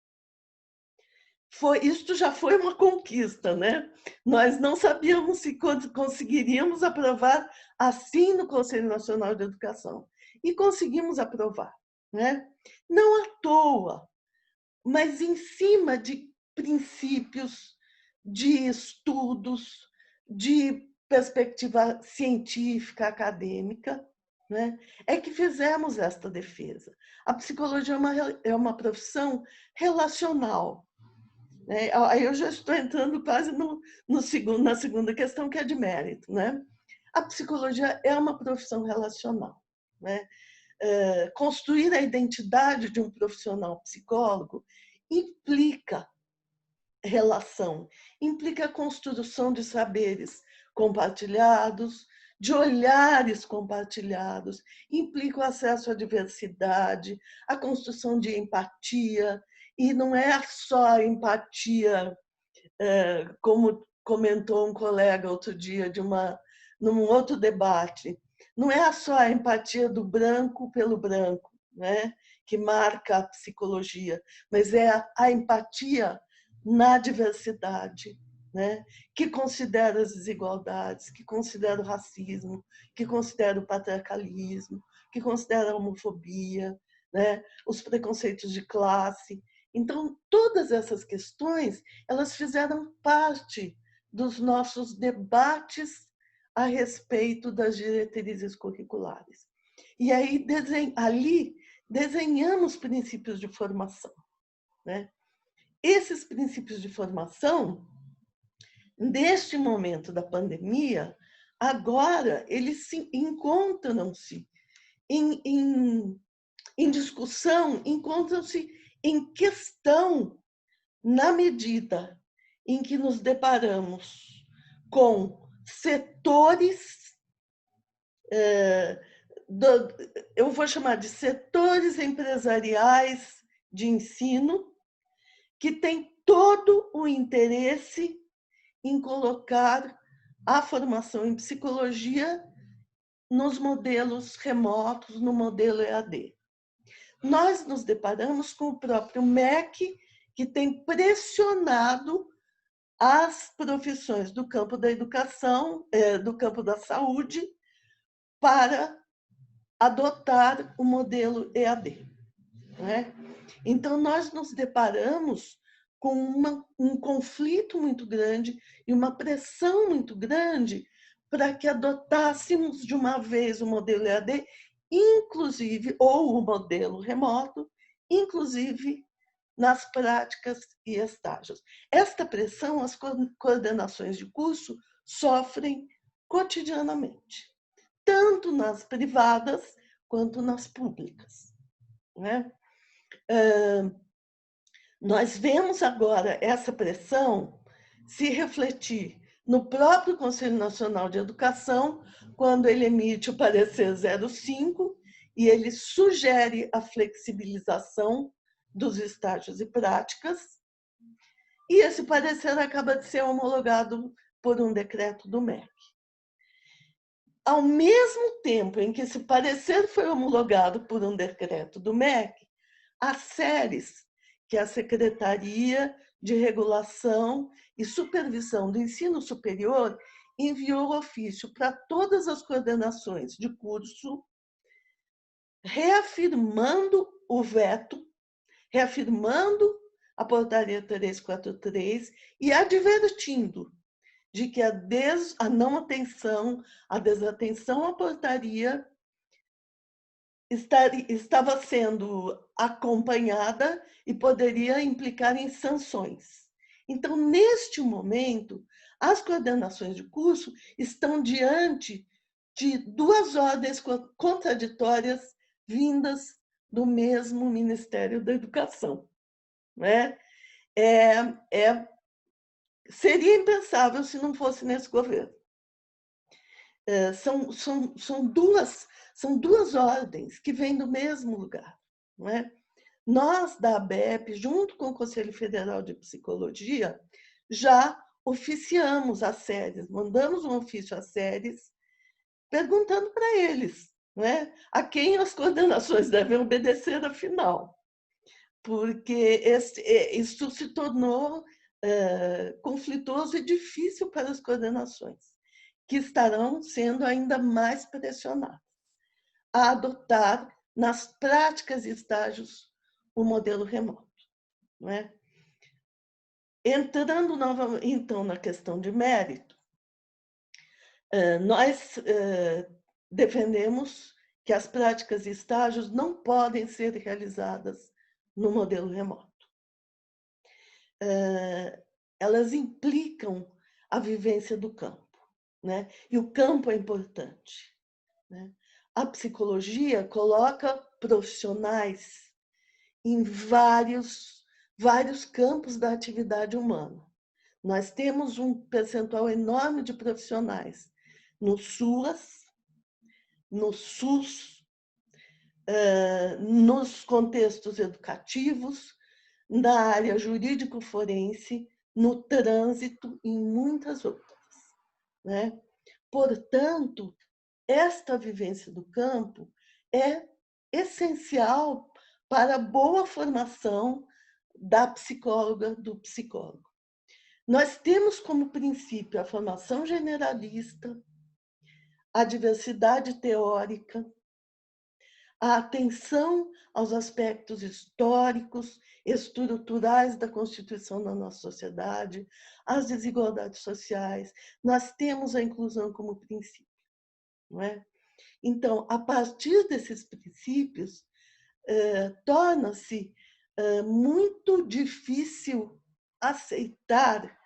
Isto já foi uma conquista, né? Nós não sabíamos se conseguiríamos aprovar assim no Conselho Nacional de Educação. E conseguimos aprovar, né? Não à toa, mas em cima de princípios, de estudos, de perspectiva científica, acadêmica, né, é que fizemos esta defesa. A psicologia é uma profissão relacional. Né? Aí eu já estou entrando quase na segunda questão, que é de mérito. Né? A psicologia é uma profissão relacional. Né? Construir a identidade de um profissional psicólogo implica relação, implica a construção de saberes compartilhados, de olhares compartilhados, implica o acesso à diversidade, a construção de empatia, e não é só a empatia, como comentou um colega outro dia num outro debate, não é só a empatia do branco pelo branco, né, que marca a psicologia, mas é a empatia na diversidade, né, que considera as desigualdades, que considera o racismo, que considera o patriarcalismo, que considera a homofobia, né, os preconceitos de classe. Então, todas essas questões, elas fizeram parte dos nossos debates a respeito das diretrizes curriculares. E aí, ali, desenhamos princípios de formação. Né? Esses princípios de formação, neste momento da pandemia, agora eles se encontram-se em discussão, encontram-se em questão na medida em que nos deparamos com setores, eu vou chamar de setores empresariais de ensino, que têm todo o interesse em colocar a formação em psicologia nos modelos remotos, no modelo EAD. Nós nos deparamos com o próprio MEC, que tem pressionado as profissões do campo da educação, do campo da saúde, para adotar o modelo EAD. Né? Então, nós nos deparamos com um conflito muito grande e uma pressão muito grande para que adotássemos de uma vez o modelo EAD, inclusive, ou o modelo remoto, inclusive nas práticas e estágios. Esta pressão as coordenações de curso sofrem cotidianamente, tanto nas privadas quanto nas públicas. Né? Nós vemos agora essa pressão se refletir no próprio Conselho Nacional de Educação, quando ele emite o parecer 05 e ele sugere a flexibilização dos estágios e práticas, e esse parecer acaba de ser homologado por um decreto do MEC. Ao mesmo tempo em que esse parecer foi homologado por um decreto do MEC, as séries que a Secretaria de Regulação e Supervisão do Ensino Superior enviou ofício para todas as coordenações de curso, reafirmando o veto, reafirmando a portaria 343 e advertindo de que a não atenção, a desatenção à portaria estava sendo acompanhada e poderia implicar em sanções. Então, neste momento, as coordenações de curso estão diante de duas ordens contraditórias vindas do mesmo Ministério da Educação. Né? Seria impensável se não fosse nesse governo. São duas ordens que vêm do mesmo lugar. Não é? Nós, da ABEP, junto com o Conselho Federal de Psicologia, já oficiamos as séries, mandamos um ofício às séries, perguntando para eles, não é? A quem as coordenações devem obedecer, afinal. Porque isso se tornou conflituoso e difícil para as coordenações, que estarão sendo ainda mais pressionadas a adotar nas práticas e estágios o modelo remoto. Não é? Entrando novamente, então, na questão de mérito, Nós defendemos que as práticas e estágios não podem ser realizadas no modelo remoto. Elas implicam a vivência do campo, né? E o campo é importante, né? A psicologia coloca profissionais em vários campos da atividade humana. Nós temos um percentual enorme de profissionais no SUAS, no SUS, nos contextos educativos, na área jurídico-forense, no trânsito e em muitas outras, né? Portanto, esta vivência do campo é essencial para a boa formação da psicóloga, do psicólogo. Nós temos como princípio a formação generalista, a diversidade teórica, a atenção aos aspectos históricos, estruturais da constituição da nossa sociedade, as desigualdades sociais. Nós temos a inclusão como princípio, não é? Então, a partir desses princípios, torna-se muito difícil aceitar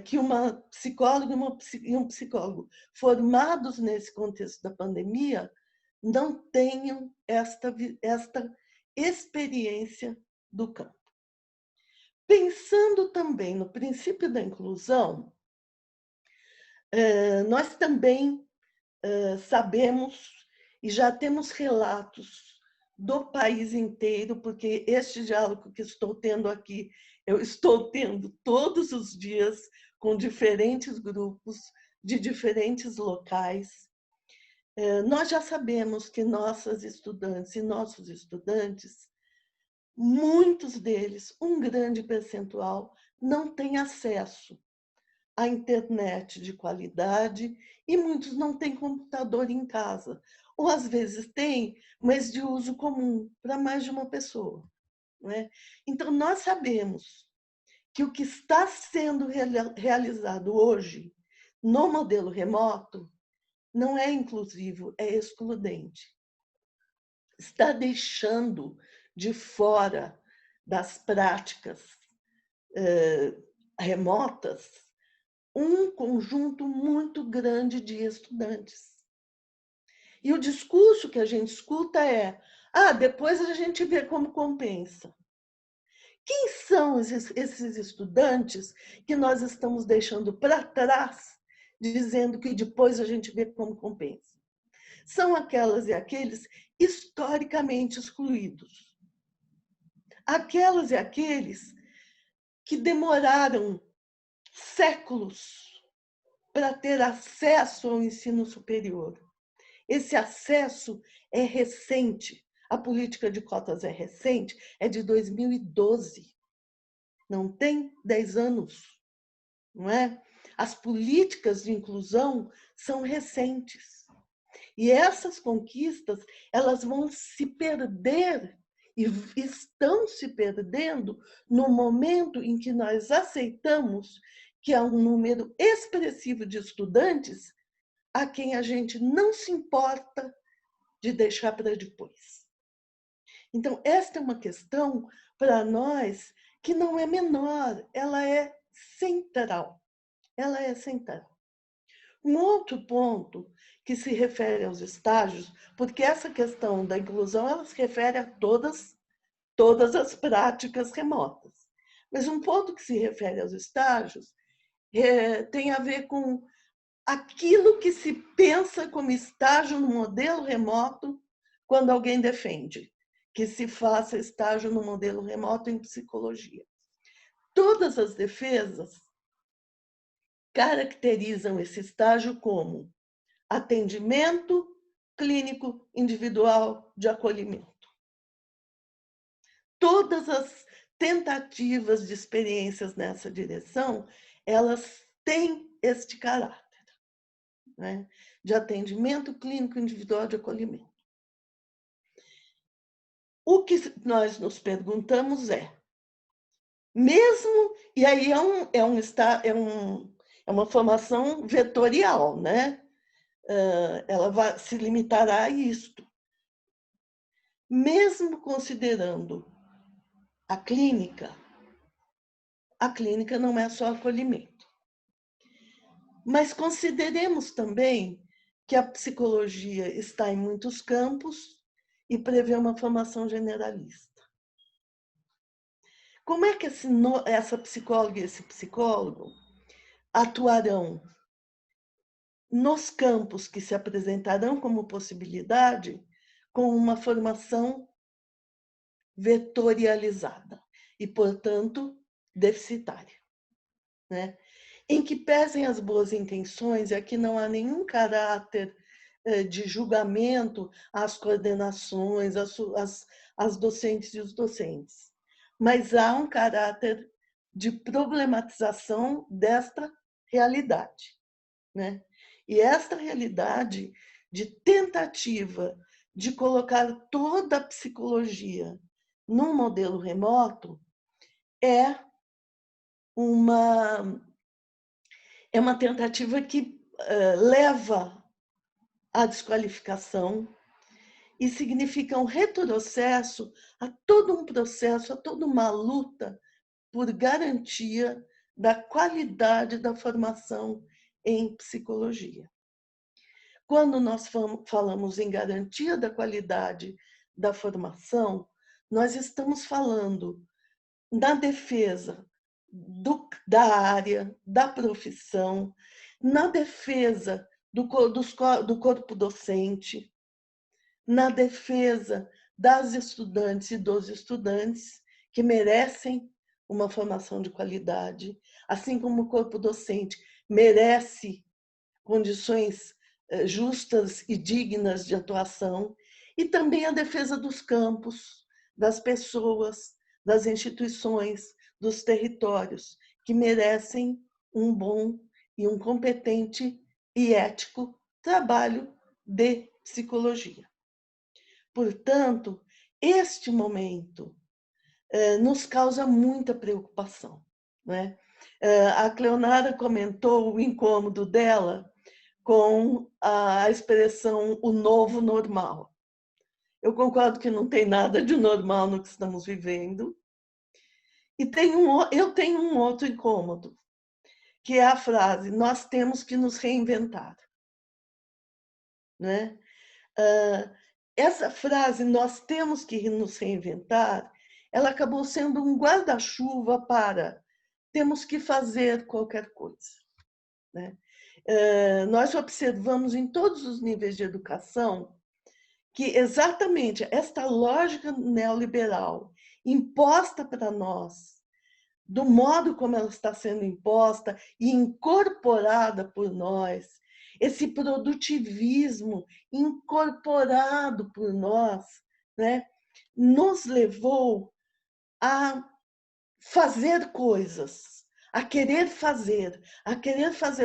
que uma psicóloga e um psicólogo formados nesse contexto da pandemia não tenham esta experiência do campo. Pensando também no princípio da inclusão, nós também sabemos e já temos relatos do país inteiro, porque este diálogo que estou tendo aqui, eu estou tendo todos os dias com diferentes grupos de diferentes locais. Nós já sabemos que nossas estudantes e nossos estudantes, muitos deles, um grande percentual, não têm acesso à internet de qualidade e muitos não têm computador em casa. Ou às vezes têm, mas de uso comum para mais de uma pessoa, né? Então, nós sabemos que o que está sendo realizado hoje no modelo remoto não é inclusivo, é excludente. Está deixando de fora das práticas remotas um conjunto muito grande de estudantes. E o discurso que a gente escuta é: depois a gente vê como compensa. Quem são esses estudantes que nós estamos deixando para trás, dizendo que depois a gente vê como compensa? São aquelas e aqueles historicamente excluídos. Aquelas e aqueles que demoraram séculos para ter acesso ao ensino superior. Esse acesso é recente. A política de cotas é recente, é de 2012. Não tem 10 anos, não é? As políticas de inclusão são recentes. E essas conquistas, elas vão se perder e estão se perdendo no momento em que nós aceitamos que há um número expressivo de estudantes a quem a gente não se importa de deixar para depois. Então, esta é uma questão para nós que não é menor, ela é central. Ela é central. Um outro ponto que se refere aos estágios, porque essa questão da inclusão ela se refere a todas as práticas remotas. Mas um ponto que se refere aos estágios tem a ver com aquilo que se pensa como estágio no modelo remoto quando alguém defende que se faça estágio no modelo remoto em psicologia. Todas as defesas caracterizam esse estágio como atendimento clínico individual de acolhimento. Todas as tentativas de experiências nessa direção, elas têm este caráter, né, de atendimento clínico individual de acolhimento. O que nós nos perguntamos é, mesmo, e aí é uma formação vetorial, né? Ela se limitará a isto. Mesmo considerando a clínica não é só acolhimento. Mas consideremos também que a psicologia está em muitos campos e prevê uma formação generalista. Como é que essa psicóloga e esse psicólogo atuarão nos campos que se apresentarão como possibilidade com uma formação vetorializada e, portanto, deficitária, né? Em que pesem as boas intenções, e aqui não há nenhum caráter de julgamento às coordenações, às docentes e os docentes, mas há um caráter de problematização desta realidade, né? E esta realidade de tentativa de colocar toda a psicologia num modelo remoto é uma tentativa que leva à desqualificação e significa um retrocesso a todo um processo, a toda uma luta por garantia da qualidade da formação em psicologia. Quando nós falamos em garantia da qualidade da formação, nós estamos falando na defesa da área, da profissão, na defesa do corpo docente, na defesa das estudantes e dos estudantes que merecem uma formação de qualidade, assim como o corpo docente merece condições justas e dignas de atuação, e também a defesa dos campos, das pessoas, das instituições, dos territórios, que merecem um bom e um competente e ético trabalho de psicologia. Portanto, este momento nos causa muita preocupação, né? A Cleonara comentou o incômodo dela com a expressão o novo normal. Eu concordo que não tem nada de normal no que estamos vivendo. E eu tenho um outro incômodo, que é a frase, nós temos que nos reinventar, né? Essa frase, nós temos que nos reinventar, ela acabou sendo um guarda-chuva para temos que fazer qualquer coisa, né? Nós observamos em todos os níveis de educação que exatamente esta lógica neoliberal imposta para nós, do modo como ela está sendo imposta e incorporada por nós, esse produtivismo incorporado por nós, né, nos levou a fazer coisas, a querer fazer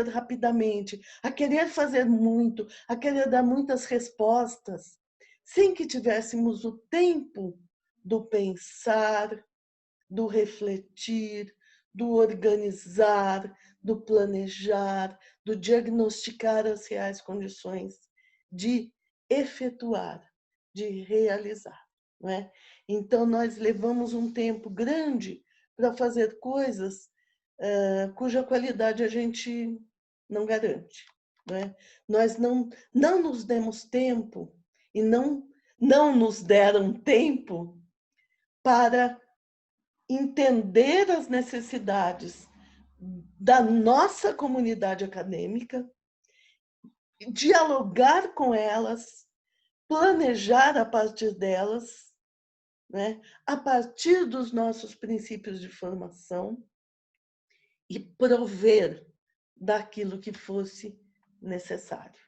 rapidamente, a querer fazer muito, a querer dar muitas respostas, sem que tivéssemos o tempo do pensar, do refletir, do organizar, do planejar, do diagnosticar as reais condições de efetuar, de realizar, não é? Então, nós levamos um tempo grande para fazer coisas cuja qualidade a gente não garante, não é? Nós não nos demos tempo e não nos deram tempo para entender as necessidades da nossa comunidade acadêmica, dialogar com elas, planejar a partir delas, né? A partir dos nossos princípios de formação e prover daquilo que fosse necessário,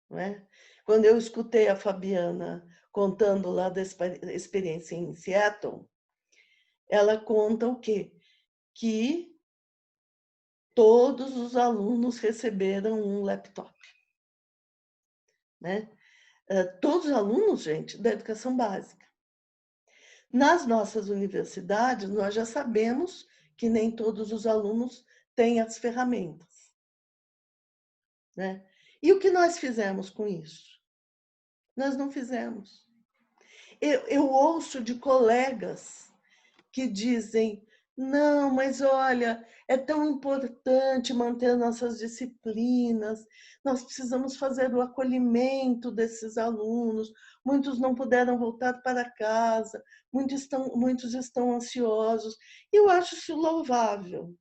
não é? Quando eu escutei a Fabiana contando lá da experiência em Seattle, ela conta o quê? Que todos os alunos receberam um laptop, né? Todos os alunos, gente, da educação básica. Nas nossas universidades, nós já sabemos que nem todos os alunos têm as ferramentas, né? E o que nós fizemos com isso? Nós não fizemos. Eu ouço de colegas que dizem, não, mas olha, é tão importante manter nossas disciplinas, nós precisamos fazer o acolhimento desses alunos, muitos não puderam voltar para casa, muitos estão ansiosos. Eu acho isso louvável.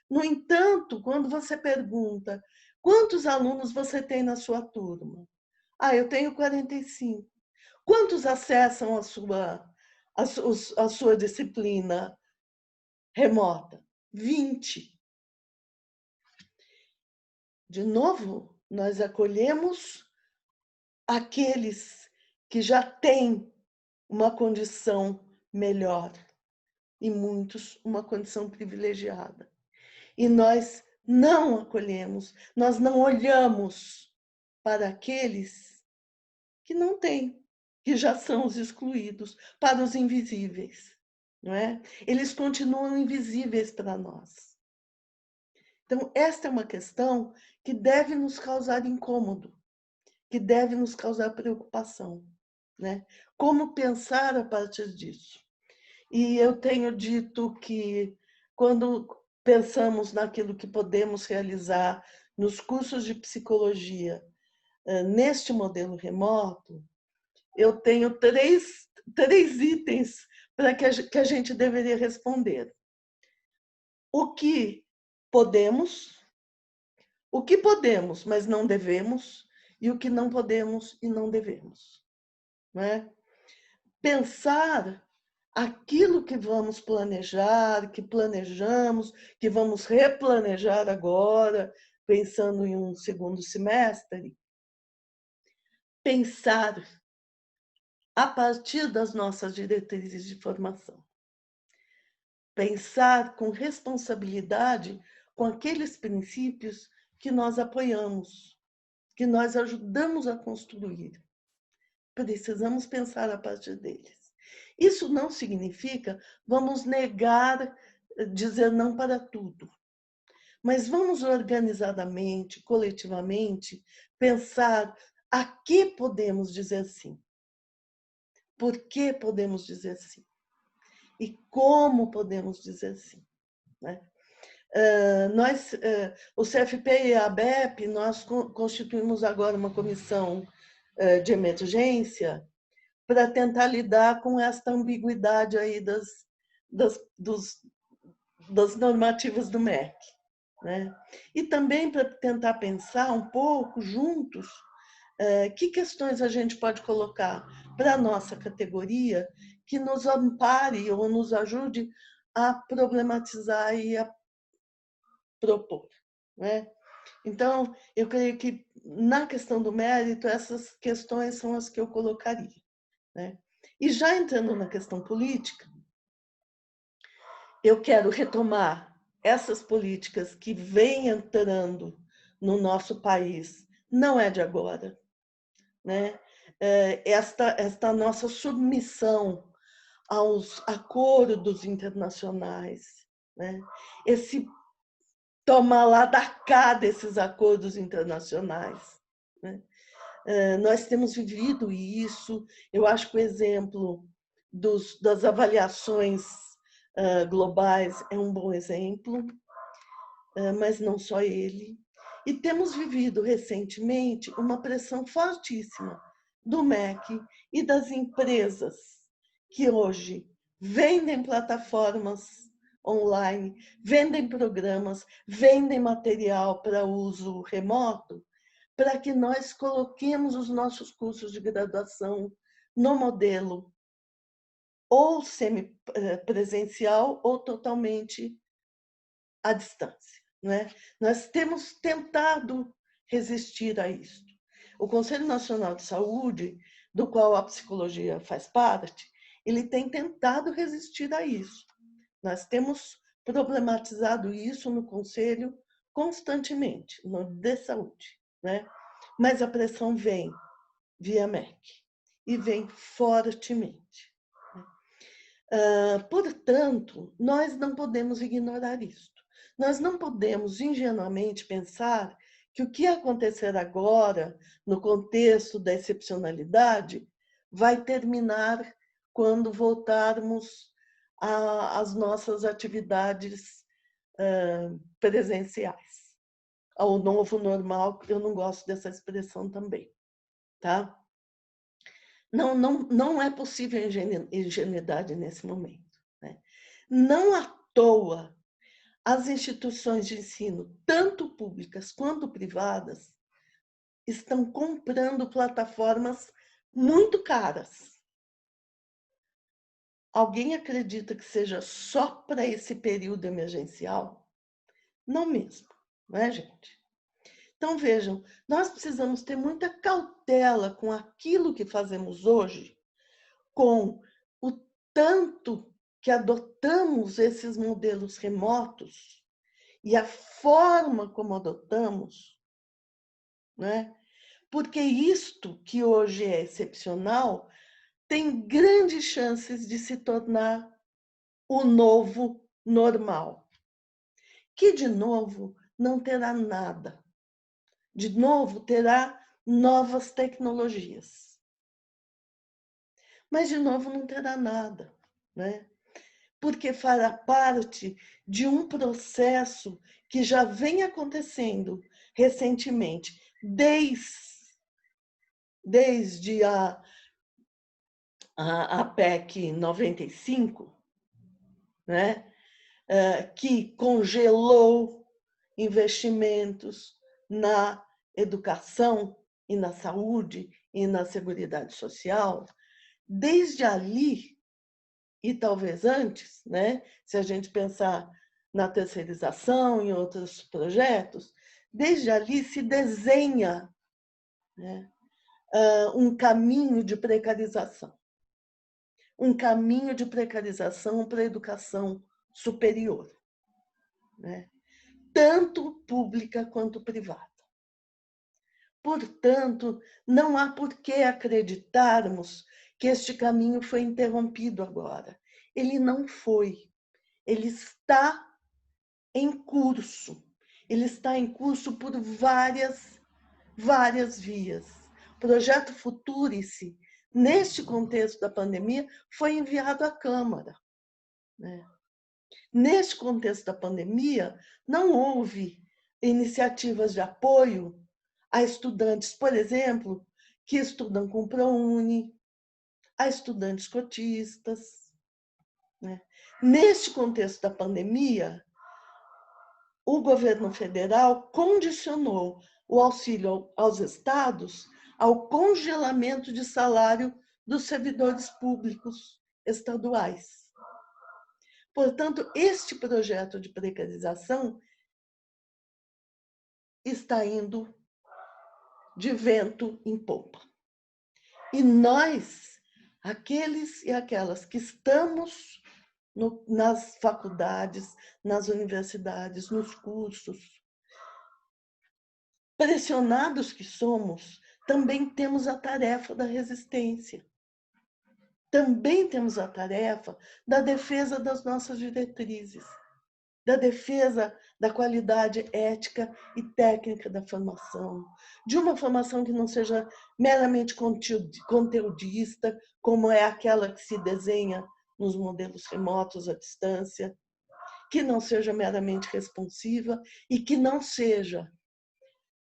No entanto, quando você pergunta, quantos alunos você tem na sua turma? Ah, eu tenho 45. Quantos acessam a sua disciplina remota? 20. De novo, nós acolhemos aqueles que já têm uma condição melhor e muitos uma condição privilegiada. E nós não acolhemos, nós não olhamos para aqueles que não têm, que já são os excluídos, para os invisíveis, não é? Eles continuam invisíveis para nós. Então, esta é uma questão que deve nos causar incômodo, que deve nos causar preocupação, né? Como pensar a partir disso? E eu tenho dito que quando pensamos naquilo que podemos realizar nos cursos de psicologia, neste modelo remoto, eu tenho três itens para que a gente deveria responder. O que podemos, mas não devemos, e o que não podemos e não devemos. Não é? Pensar aquilo que vamos planejar, que planejamos, que vamos replanejar agora, pensando em um segundo semestre. Pensar a partir das nossas diretrizes de formação. Pensar com responsabilidade com aqueles princípios que nós apoiamos, que nós ajudamos a construir. Precisamos pensar a partir deles. Isso não significa vamos negar, dizer não para tudo. Mas vamos organizadamente, coletivamente, pensar a que podemos dizer sim. Por que podemos dizer sim? E como podemos dizer sim? Né? O CFP e a ABEP, nós constituímos agora uma comissão de emergência para tentar lidar com esta ambiguidade aí das normativas do MEC. Né? E também para tentar pensar um pouco juntos que questões a gente pode colocar para a nossa categoria que nos ampare ou nos ajude a problematizar e a propor. Né? Então, eu creio que na questão do mérito, essas questões são as que eu colocaria. Né? E já entrando na questão política, eu quero retomar essas políticas que vêm entrando no nosso país, não é de agora, né? Esta nossa submissão aos acordos internacionais, né? Esse tomar lá da cá desses acordos internacionais, né? Nós temos vivido isso. Eu acho que o exemplo das avaliações globais é um bom exemplo, mas não só ele. E temos vivido recentemente uma pressão fortíssima do MEC e das empresas que hoje vendem plataformas online, vendem programas, vendem material para uso remoto, para que nós coloquemos os nossos cursos de graduação no modelo ou semipresencial ou totalmente à distância. Né? Nós temos tentado resistir a isso. O Conselho Nacional de Saúde, do qual a psicologia faz parte, ele tem tentado resistir a isso. Nós temos problematizado isso no Conselho constantemente, no de saúde. Né? Mas a pressão vem via MEC e vem fortemente. Portanto, nós não podemos ignorar isso. Nós não podemos ingenuamente pensar que o que acontecer agora, no contexto da excepcionalidade, vai terminar quando voltarmos às nossas atividades presenciais. Ao novo normal, eu não gosto dessa expressão também, tá? Não é possível ingenuidade nesse momento, né? Não à toa, as instituições de ensino, tanto públicas quanto privadas, estão comprando plataformas muito caras. Alguém acredita que seja só para esse período emergencial? Não mesmo, não é, gente? Então, vejam, nós precisamos ter muita cautela com aquilo que fazemos hoje, com o tanto que adotamos esses modelos remotos e a forma como adotamos, né? Porque isto que hoje é excepcional tem grandes chances de se tornar o novo normal, que, de novo, não terá nada. De novo, terá novas tecnologias. Mas, de novo, não terá nada, né? Porque fará parte de um processo que já vem acontecendo recentemente, desde a PEC 95, né? Que congelou investimentos na educação e na saúde e na seguridade social. Desde ali, e talvez antes, né? Se a gente pensar na terceirização, em outros projetos, desde ali se desenha, né, um caminho de precarização. Um caminho de precarização para a educação superior, né? Tanto pública quanto privada. Portanto, não há por que acreditarmos que este caminho foi interrompido agora. Ele não foi. Ele está em curso. Ele está em curso por várias vias. O projeto Futurice, neste contexto da pandemia, foi enviado à Câmara, né? Neste contexto da pandemia, não houve iniciativas de apoio a estudantes, por exemplo, que estudam com ProUni, a estudantes cotistas, né? Neste contexto da pandemia, o governo federal condicionou o auxílio aos estados ao congelamento de salário dos servidores públicos estaduais. Portanto, este projeto de precarização está indo de vento em popa. E nós, aqueles e aquelas que estamos nas faculdades, nas universidades, nos cursos, pressionados que somos, também temos a tarefa da resistência. Também temos a tarefa da defesa das nossas diretrizes, da defesa da qualidade ética e técnica da formação, de uma formação que não seja meramente conteudista, como é aquela que se desenha nos modelos remotos à distância, que não seja meramente responsiva e que não seja,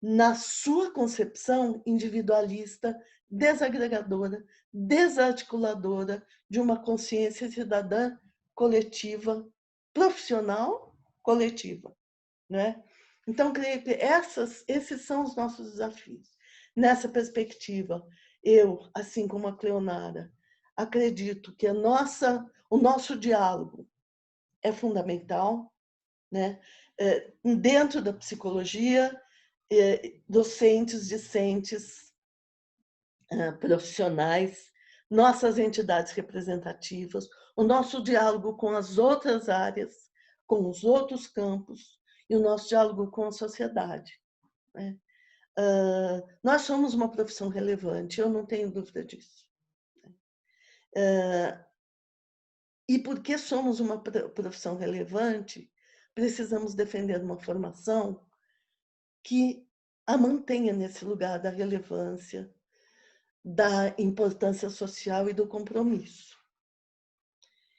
na sua concepção, individualista, desagregadora, desarticuladora de uma consciência cidadã coletiva, profissional coletiva, né? Então, creio que esses são os nossos desafios. Nessa perspectiva, eu, assim como a Cleonara, acredito que o nosso diálogo é fundamental, né? Dentro da psicologia, docentes, discentes, profissionais, nossas entidades representativas, o nosso diálogo com as outras áreas, com os outros campos e o nosso diálogo com a sociedade, né? Nós somos uma profissão relevante, eu não tenho dúvida disso. E porque somos uma profissão relevante, precisamos defender uma formação que a mantenha nesse lugar da relevância, da importância social e do compromisso.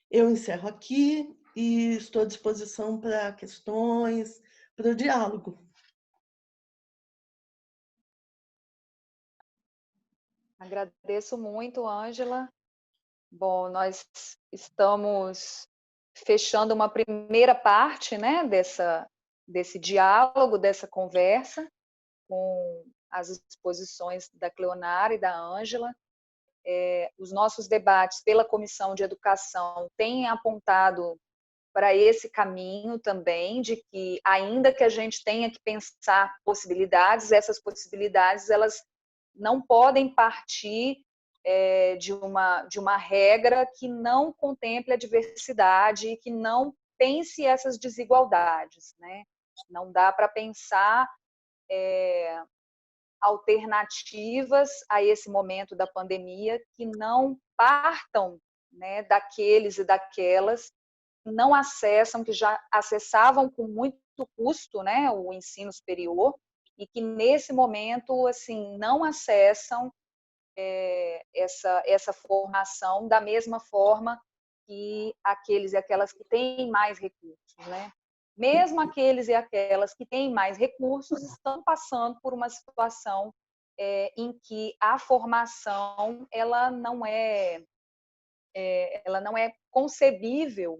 Eu encerro aqui e estou à disposição para questões, para o diálogo. Agradeço muito, Ângela. Bom, nós estamos fechando uma primeira parte, né, desse diálogo, dessa conversa, com as exposições da Cleonara e da Ângela. Os nossos debates pela Comissão de Educação têm apontado para esse caminho também, de que, ainda que a gente tenha que pensar possibilidades, essas possibilidades elas não podem partir de uma regra que não contemple a diversidade e que não pense essas desigualdades, né? Não dá para pensar alternativas a esse momento da pandemia que não partam, né, daqueles e daquelas que não acessam, que já acessavam com muito custo, né, o ensino superior, e que nesse momento assim não acessam essa formação da mesma forma que aqueles e aquelas que têm mais recursos, né? Mesmo aqueles e aquelas que têm mais recursos estão passando por uma situação em que a formação ela não é concebível,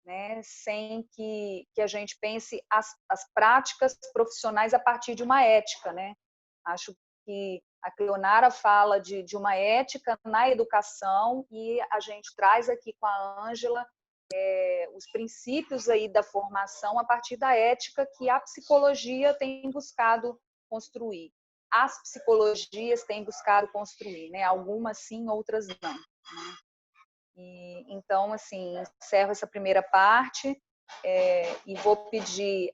né, sem que a gente pense as práticas profissionais a partir de uma ética, né? Acho que a Cleonara fala de uma ética na educação e a gente traz aqui com a Ângela os princípios aí da formação a partir da ética que a psicologia tem buscado construir. As psicologias têm buscado construir, né? Algumas sim, outras não. Né? E, então, assim, encerro essa primeira parte e vou pedir